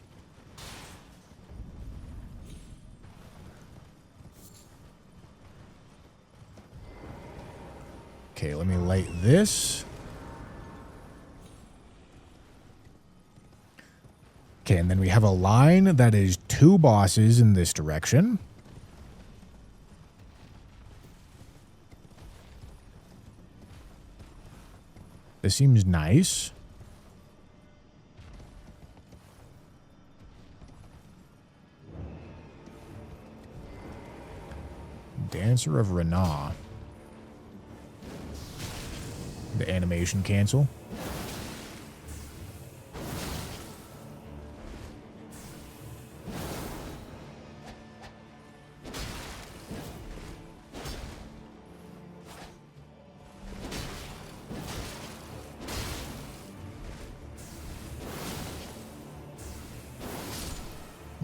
Speaker 1: Okay, let me light this. Okay, and then we have a line that is 2 bosses in this direction. This seems nice. Dancer of Renah. The animation cancel.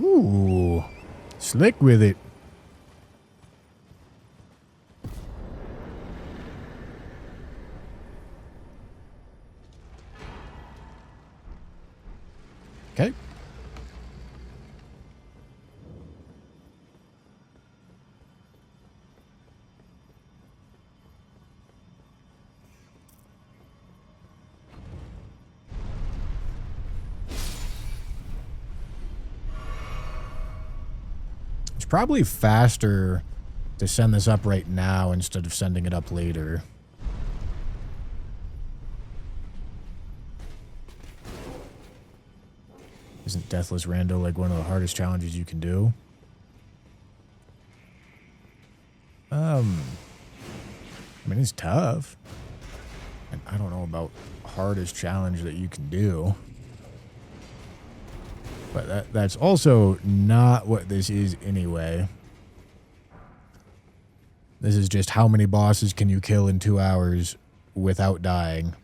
Speaker 1: Ooh, slick with it. Okay. It's probably faster to send this up right now instead of sending it up later. Isn't Deathless Rando like one of the hardest challenges you can do? I mean, it's tough. And I don't know about hardest challenge that you can do. But that's also not what this is anyway. This is just how many bosses can you kill in 2 hours without dying.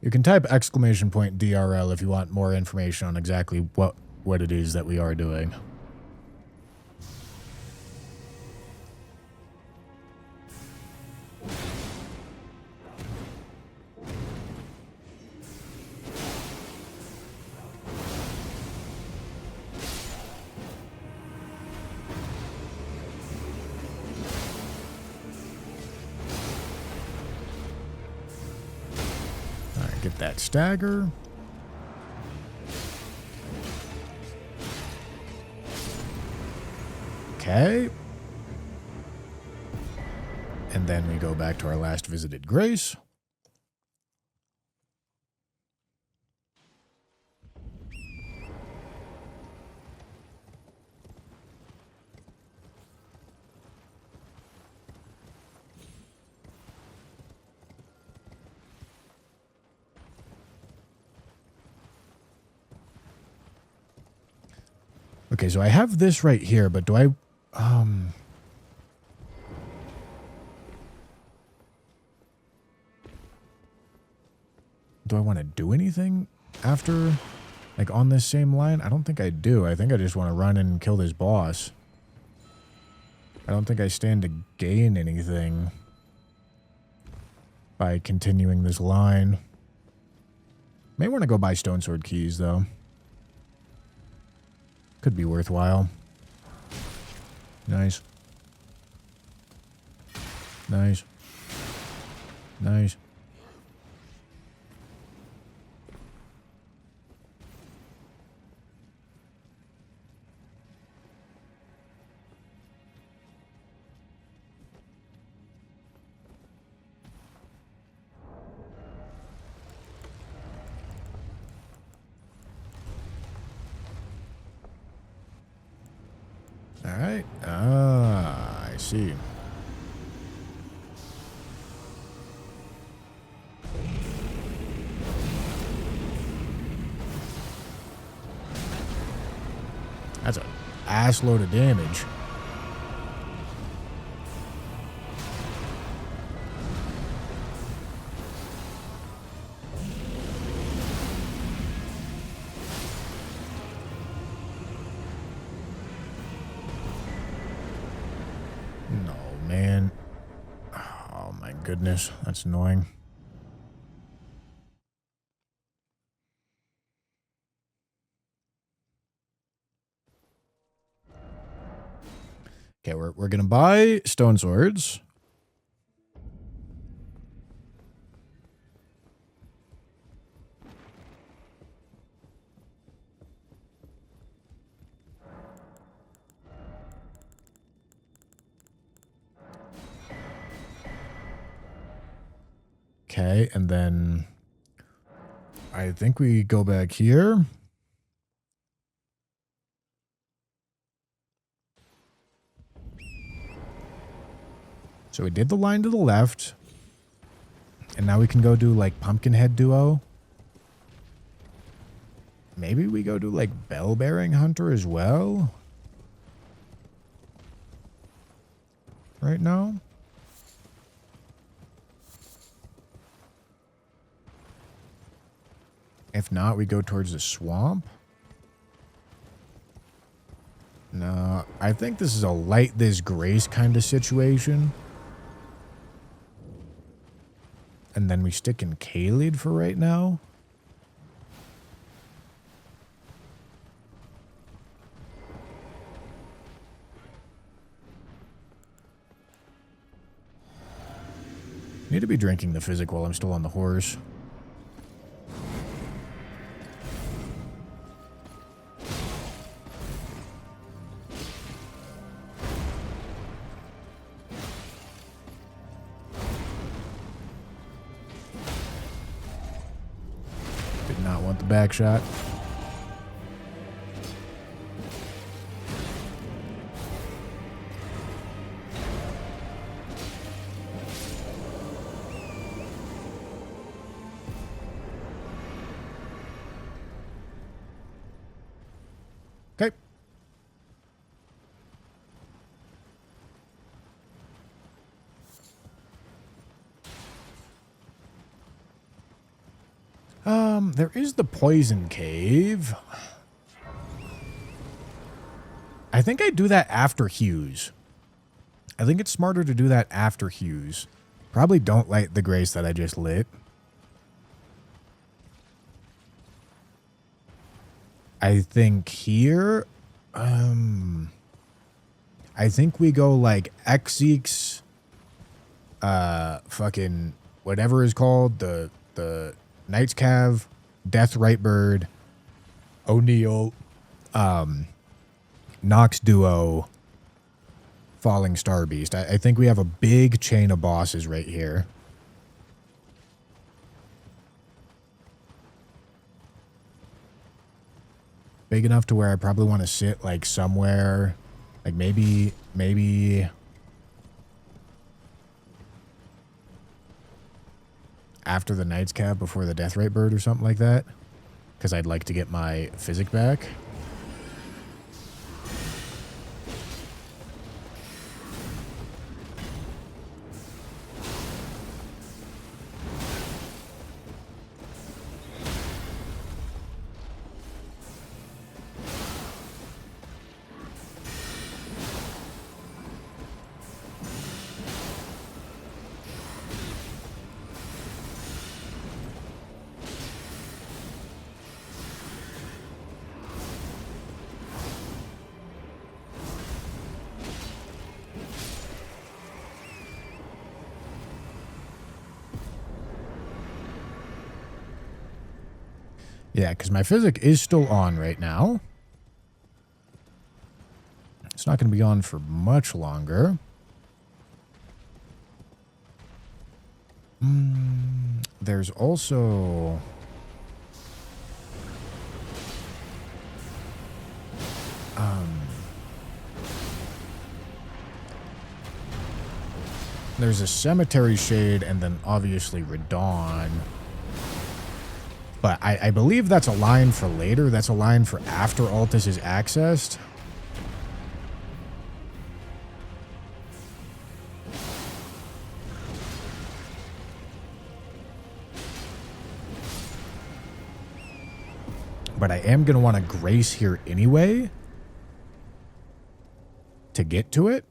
Speaker 1: You can type !DRL if you want more information on exactly what it is that we are doing. Get that stagger. Okay. And then we go back to our last visited Grace. Okay, so I have this right here, but do I... do I want to do anything after, like, on this same line? I don't think I do. I think I just want to run and kill this boss. I don't think I stand to gain anything by continuing this line. May want to go buy Stone Sword keys, though. Could be worthwhile. Nice. Nice. Nice. All right. Ah, I see. That's an ass load of damage. No, man. Oh my goodness, that's annoying. Okay, we're gonna buy stone swords. Okay, and then I think we go back here. So we did the line to the left. And now we can go do like Pumpkinhead Duo. Maybe we go do like Bell-Bearing Hunter as well. Right now. If not, we go towards the swamp. No, I think this is a light this grace kind of situation. And then we stick in Caelid for right now. Need to be drinking the physic while I'm still on the horse. Did not want the back shot. Okay. There is the poison cave. I think I do that after Hughes. I think it's smarter to do that after Hughes. Probably don't light the grace that I just lit. I think here, I think we go like Exeek's, fucking whatever is called, the Knight's Cav, Death Rightbird, O'Neill, Nox Duo, Falling Star Beast. I think we have a big chain of bosses right here. Big enough to where I probably want to sit like somewhere, like maybe after the Knight's Cab before the Death Right Bird or something like that, because I'd like to get my physic back. Yeah, because my physic is still on right now. It's not going to be on for much longer. There's also... there's a cemetery shade and then obviously Radon. But I believe that's a line for later. That's a line for after Altus is accessed. But I am going to want to grace here anyway to get to it.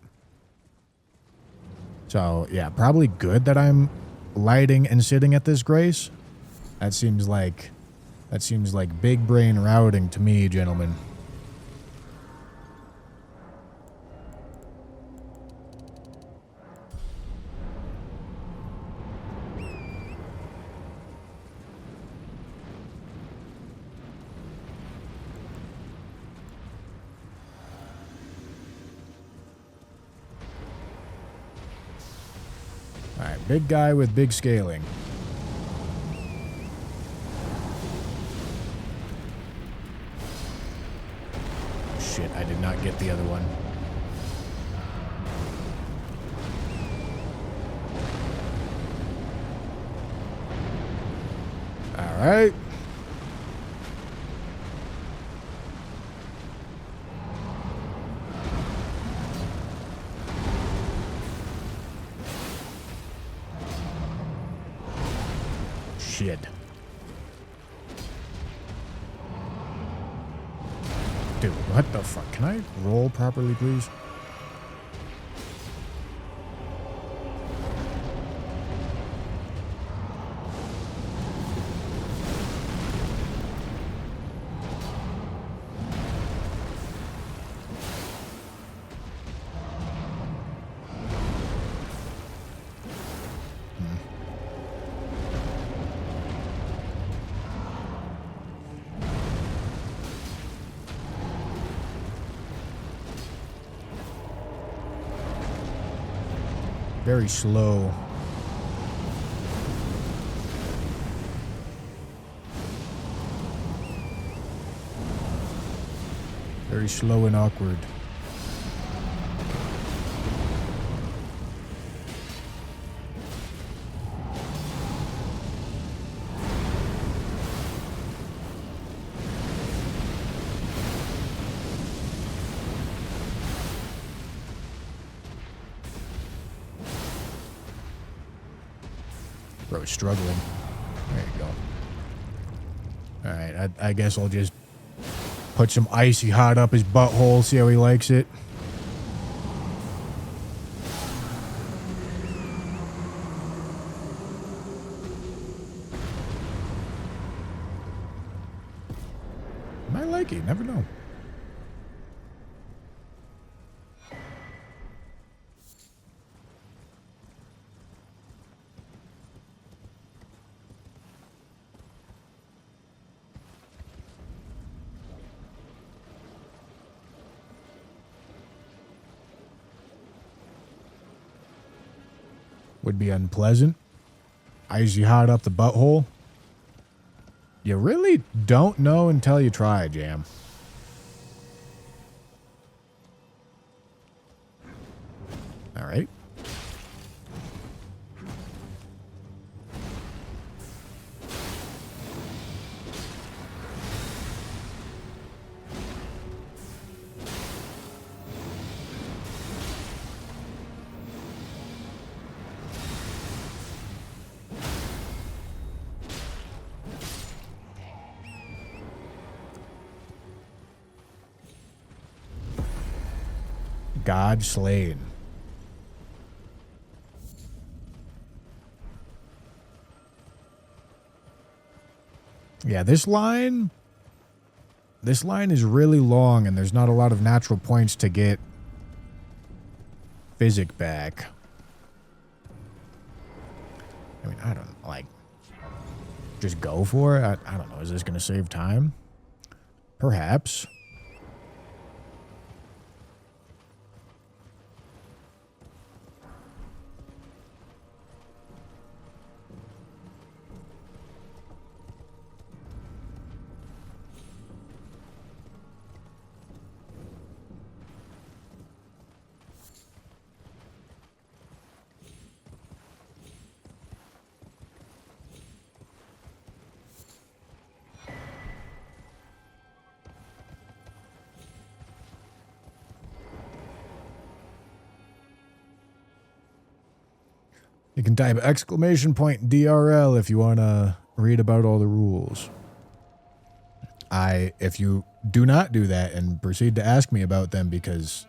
Speaker 1: So, yeah, probably good that I'm lighting and sitting at this grace. That seems like big brain routing to me, gentlemen. Alright, big guy with big scaling. Shit, I did not get the other one. Alright. Shit. Dude, what the fuck? Can I roll properly, please? Very slow. Very slow and awkward. Bro's struggling. There you go. Alright, I guess I'll just put some icy hot up his butthole, see how he likes it. Might like it, never know. Would be unpleasant. Icy hot up the butthole. You really don't know until you try, Jam. All right. God slain. Yeah, this line is really long and there's not a lot of natural points to get physic back. I mean, I don't like just go for it. I don't know. Is this going to save time? Perhaps. You can type !DRL if you want to read about all the rules. If you do not do that and proceed to ask me about them because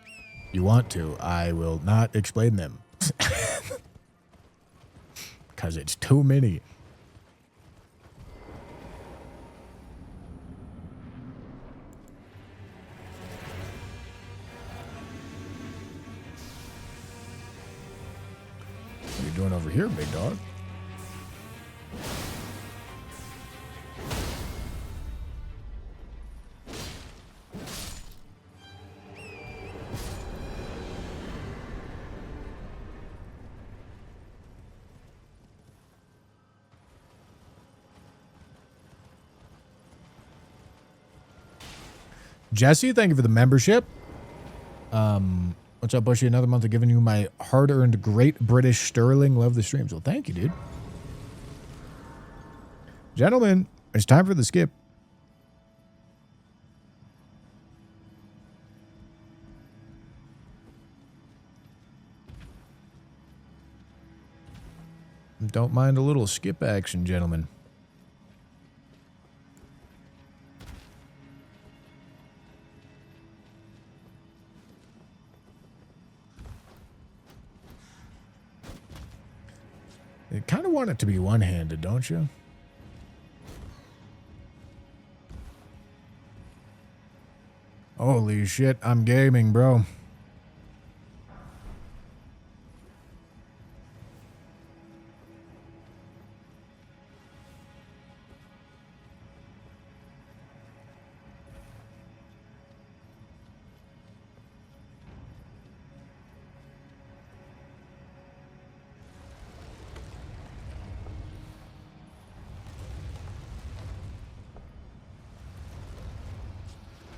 Speaker 1: you want to, I will not explain them. Because it's too many. What are you doing over here, big dog? Jesse, thank you for the membership. What's up, Bushy? Another month of giving you my hard-earned Great British Sterling. Love the streams. Well, thank you, dude. Gentlemen, it's time for the skip. Don't mind a little skip action, gentlemen. You kind of want it to be one-handed, don't you? Holy shit, I'm gaming, bro.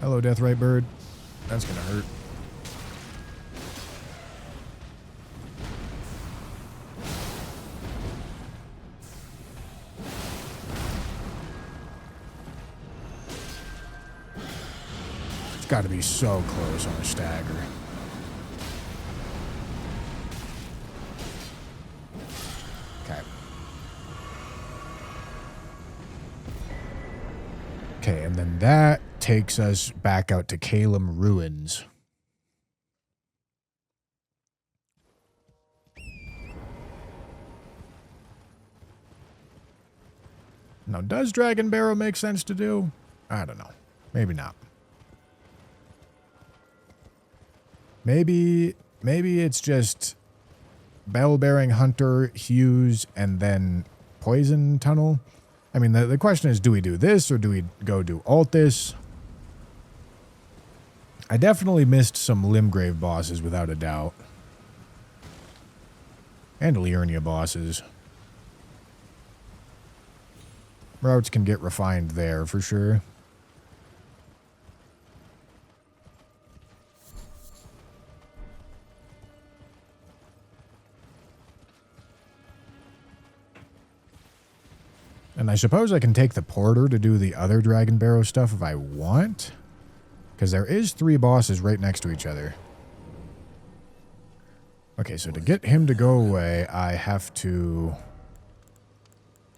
Speaker 1: Hello, Death Right Bird. That's gonna hurt. It's got to be so close on a stagger. Okay. Okay, and then that takes us back out to Caelid Ruins. Now, does Dragon Barrow make sense to do? I don't know. Maybe not. Maybe it's just Bell-Bearing Hunter, Hughes, and then Poison Tunnel. I mean, the question is, do we do this or do we go do Altus? I definitely missed some Limgrave bosses, without a doubt. And Liurnia bosses. Routes can get refined there, for sure. And I suppose I can take the Porter to do the other Dragon Barrow stuff if I want. Because there is 3 bosses right next to each other. Okay, so to get him to go away, I have to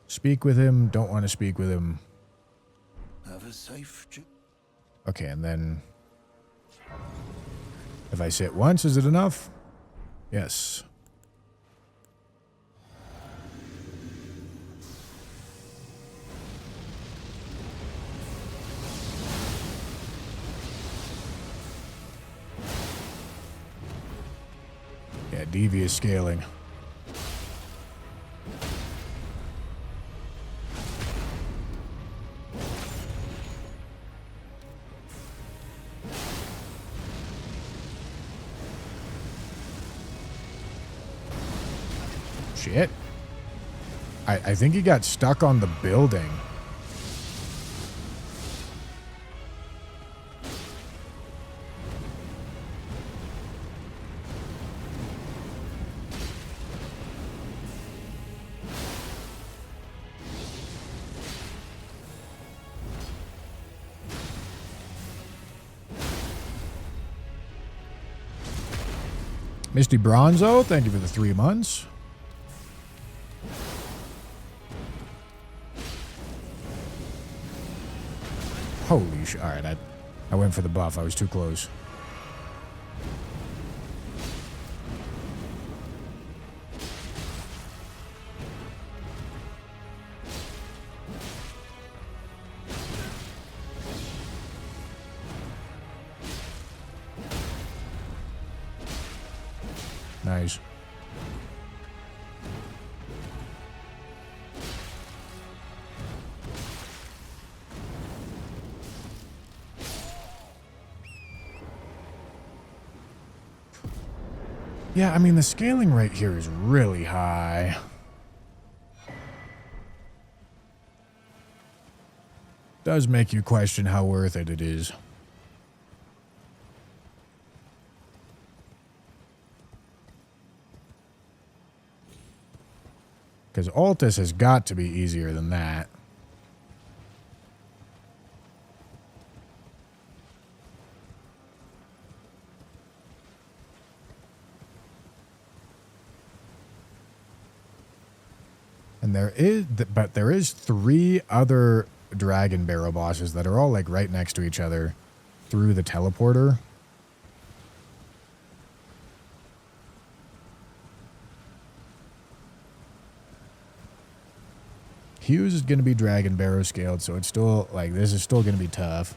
Speaker 1: speak with him. Don't want to speak with him.
Speaker 2: Have a safe trip.
Speaker 1: Okay, and then if I sit once, is it enough? Yes. Yeah, devious scaling. Shit. I think he got stuck on the building. Misty Bronzo, thank you for the 3 months. Holy shit. Alright, I went for the buff. I was too close. Nice. Yeah, I mean, the scaling rate here is really high. Does make you question how worth it is. Because Altus has got to be easier than that. And there is 3 other dragon barrel bosses that are all like right next to each other through the teleporter. Hughes is going to be dragon barrow scaled, so it's still like this is still going to be tough.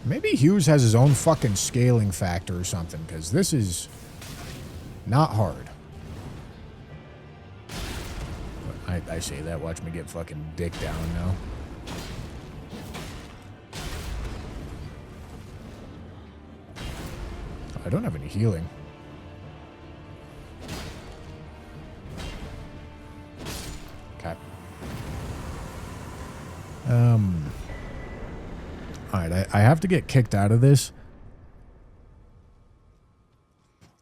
Speaker 1: Maybe Hughes has his own fucking scaling factor or something, because this is not hard. I say that, watch me get fucking dick down now. I don't have any healing. Okay. Alright, I have to get kicked out of this.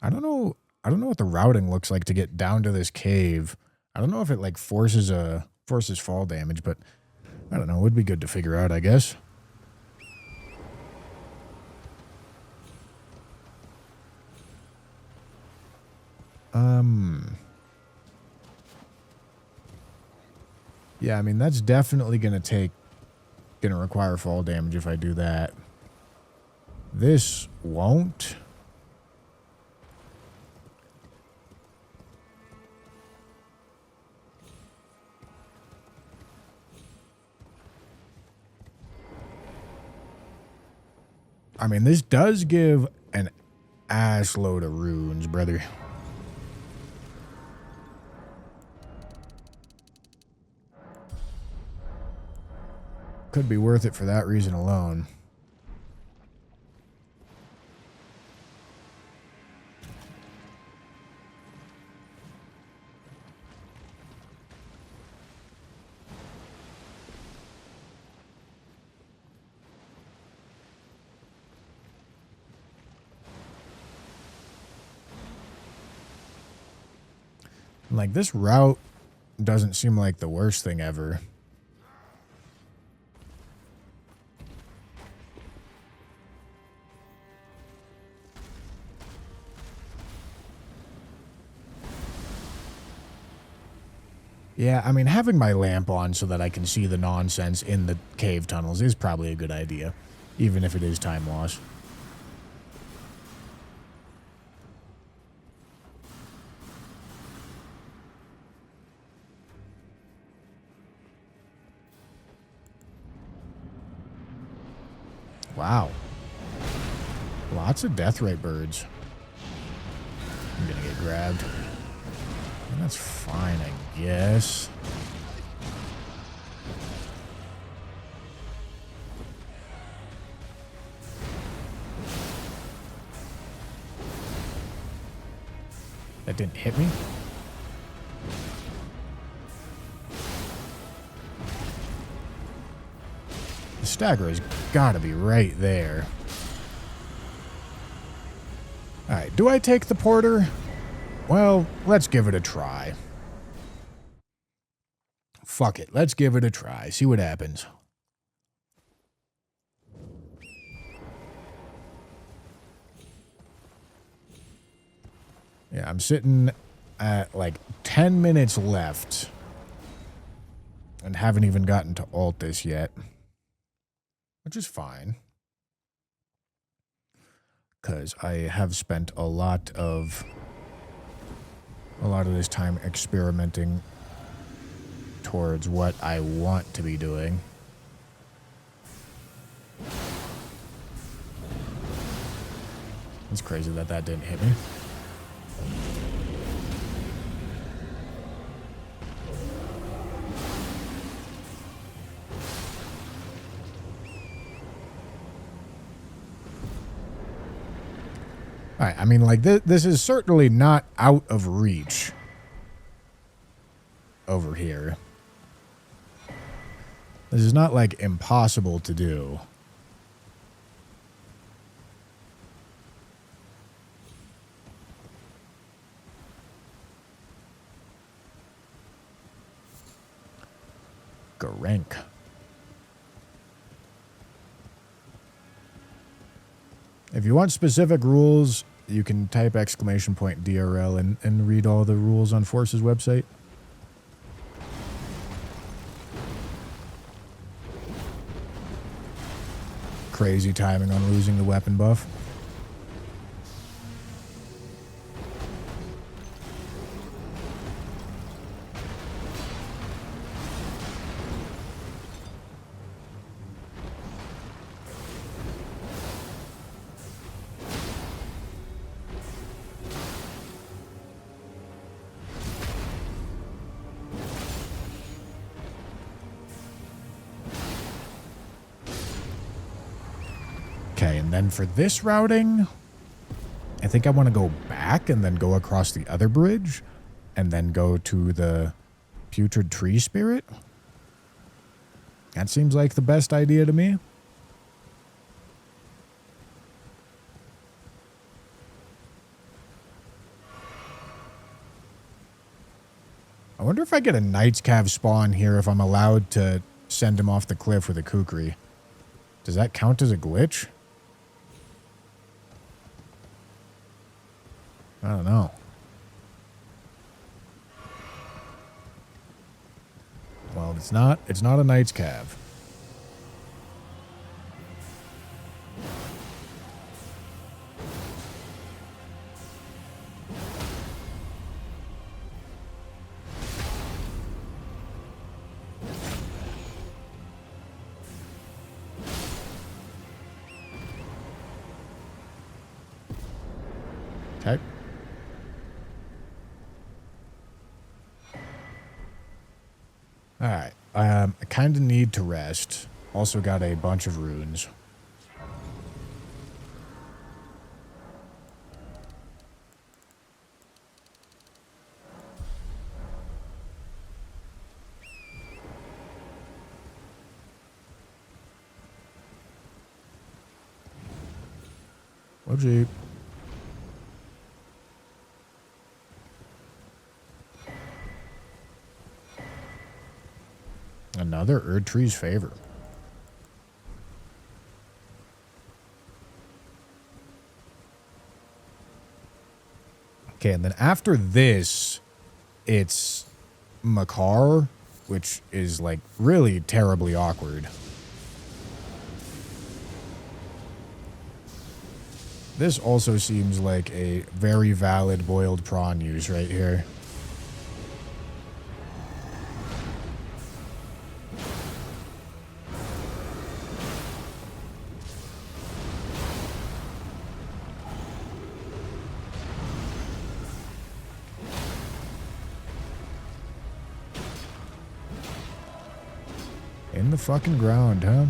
Speaker 1: I don't know what the routing looks like to get down to this cave. I don't know if it like forces fall damage, but I don't know. It would be good to figure out, I guess. Yeah, I mean that's definitely gonna require fall damage if I do that. This won't. I mean, this does give an ass load of runes, brother. Could be worth it for that reason alone. Like, this route doesn't seem like the worst thing ever. Yeah, I mean, having my lamp on so that I can see the nonsense in the cave tunnels is probably a good idea, even if it is time loss. Wow. Lots of deathrite birds. I'm gonna get grabbed. And that's fine, I guess. That didn't hit me? The stagger has got to be right there. Alright, do I take the porter? Well, let's give it a try. Fuck it, let's give it a try. See what happens. Yeah, I'm sitting at like 10 minutes left. And haven't even gotten to Altus yet. which is fine. Because I have spent a lot of this time experimenting towards what I want to be doing. It's crazy that that didn't hit me. Alright, I mean, like, this is certainly not out of reach over here. This is not, like, impossible to do. Garank. If you want specific rules, you can type !DRL and read all the rules on Force's website. Crazy timing on losing the weapon buff. Okay, and then for this routing, I think I want to go back and then go across the other bridge and then go to the Putrid Tree Spirit. That seems like the best idea to me. I wonder if I get a Knight's Cav spawn here if I'm allowed to send him off the cliff with a kukri. Does that count as a glitch? I don't know. Well, it's not a Knight's Cav. Okay. Alright, I kind of need to rest. Also got a bunch of runes. Whoopsie. Another Erdtree's Favor. Okay, and then after this, it's Makar, which is, like, really terribly awkward. This also seems like a very valid boiled prawn use right here. In the fucking ground, huh?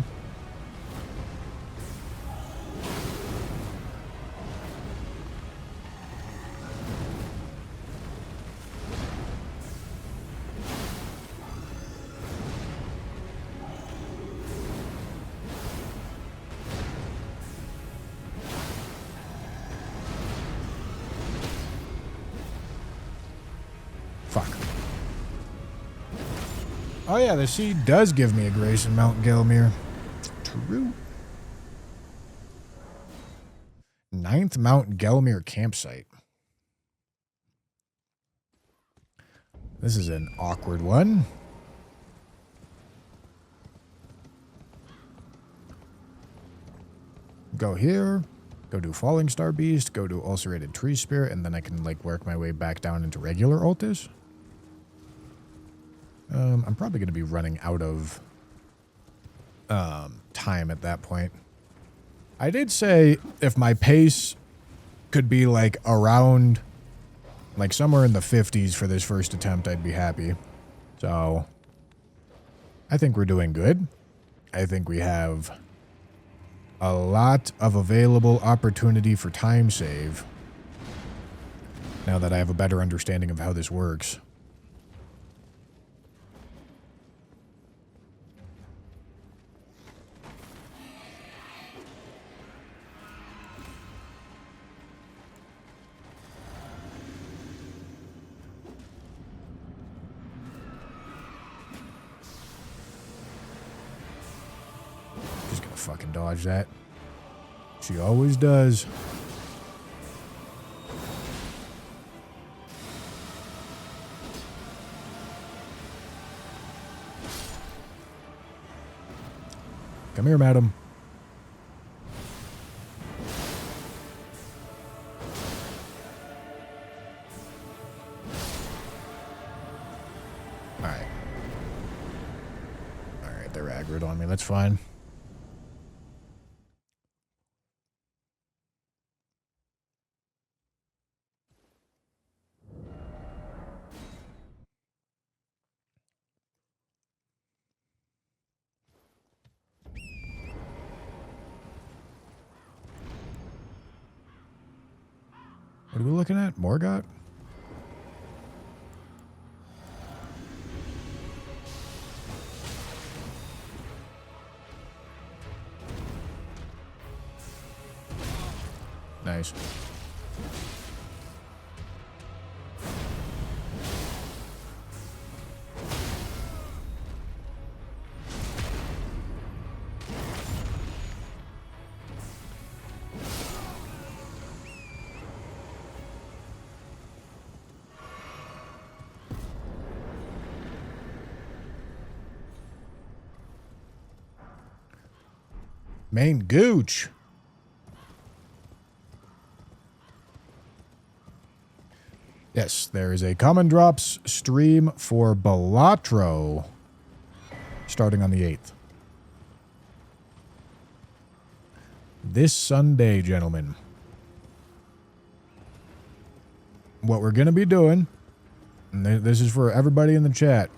Speaker 1: Fuck. Oh yeah, the sea does give me a grace in Mount Gelmir. True. 9th Mount Gelmir campsite. This is an awkward one. go here, go do Falling Star Beast, go do Ulcerated Tree Spirit, and then I can, like, work my way back down into regular Altus. I'm probably going to be running out of time at that point. I did say if my pace could be, like, around, like, somewhere in the 50s for this first attempt, I'd be happy. So, I think we're doing good. I think we have a lot of available opportunity for time save now that I have a better understanding of how this works. She's gonna fucking dodge that. She always does. Come here, madam. Alright. Alright, they're aggroed on me. That's fine. What are we looking at? Morgott? Nice. Main gooch. Yes, there is a Common Drops stream for Balatro starting on the 8th. This Sunday, gentlemen. What we're going to be doing, and this is for everybody in the chat,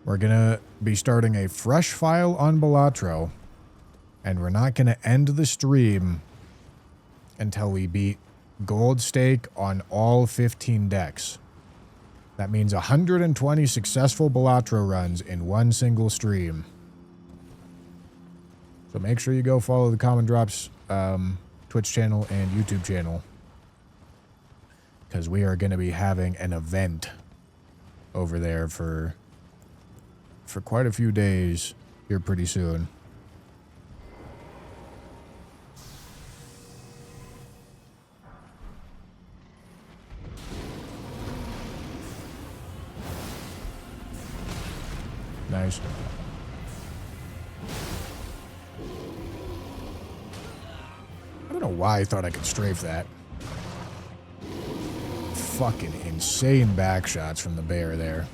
Speaker 1: we're going to be starting a fresh file on Balatro, and we're not going to end the stream until we beat Gold Stake on all 15 decks. That means 120 successful Balatro runs in one single stream. So make sure you go follow the Common Drops Twitch channel and YouTube channel, because we are going to be having an event over there for quite a few days here pretty soon. Nice. I don't know why I thought I could strafe that. Fucking insane back shots from the bear there.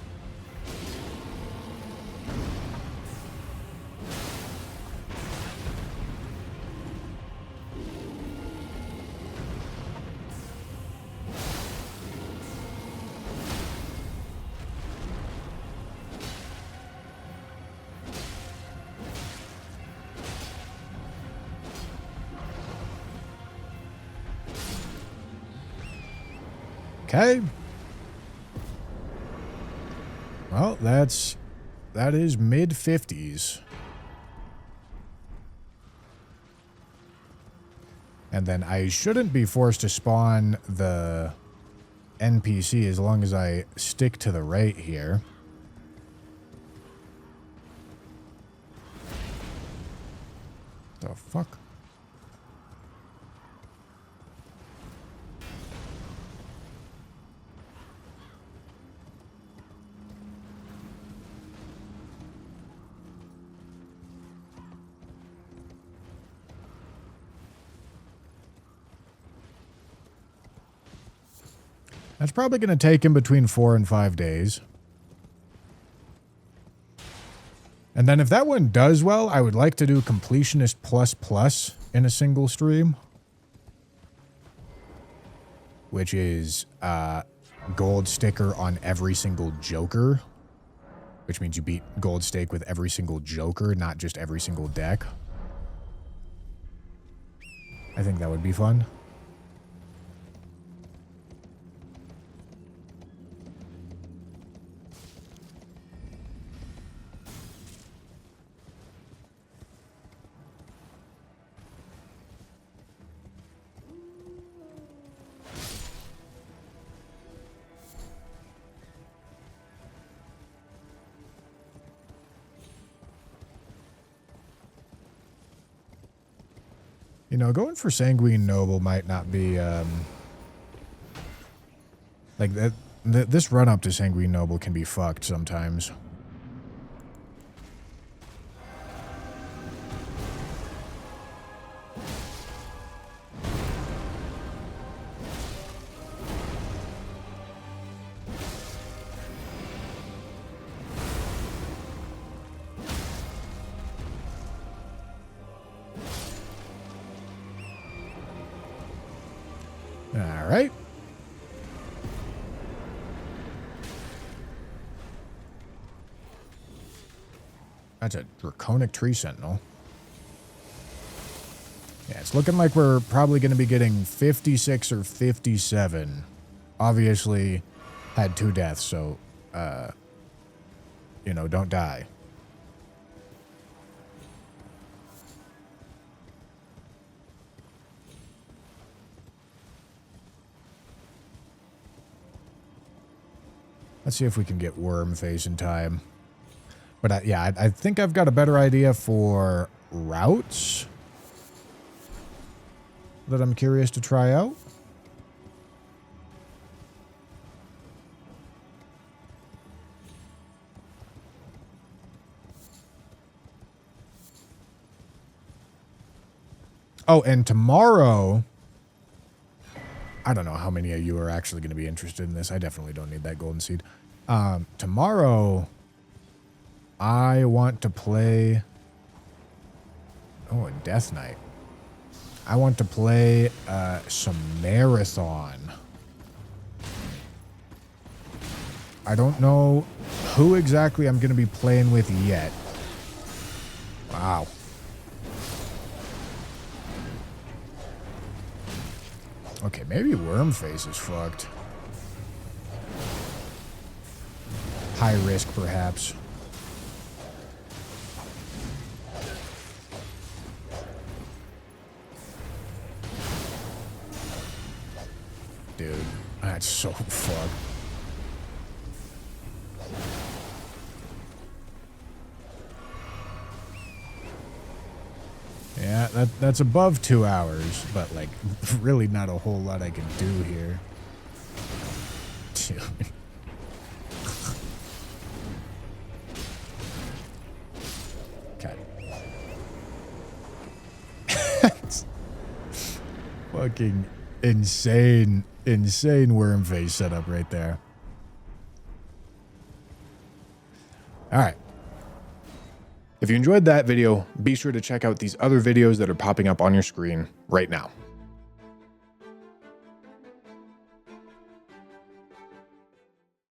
Speaker 1: Okay. Well, that is mid-50s. And then I shouldn't be forced to spawn the NPC as long as I stick to the right here. The fuck? That's probably going to take him between 4 and 5 days. And then if that one does well, I would like to do Completionist Plus in a single stream. Which is gold sticker on every single Joker. Which means you beat gold stake with every single Joker, not just every single deck. I think that would be fun. You know, going for Sanguine Noble might not be, like, this run-up to Sanguine Noble can be fucked sometimes. All right. That's a Draconic Tree Sentinel. Yeah, it's looking like we're probably going to be getting 56 or 57. Obviously, had 2 deaths, so, you know, don't die. Let's see if we can get Wormface in time. But yeah, I think I've got a better idea for routes that I'm curious to try out. Oh, and tomorrow, I don't know how many of you are actually going to be interested in this. I definitely don't need that golden seed. Tomorrow, I want to play... Oh, a Death Knight. I want to play some Marathon. I don't know who exactly I'm going to be playing with yet. Wow. Okay, maybe Wormface is fucked. High risk, perhaps. Dude, that's so fucked. Yeah, that's above 2 hours, but like really not a whole lot I can do here. Dude. Okay. Fucking insane Wormface setup right there. All right. If you enjoyed that video, be sure to check out these other videos that are popping up on your screen right now.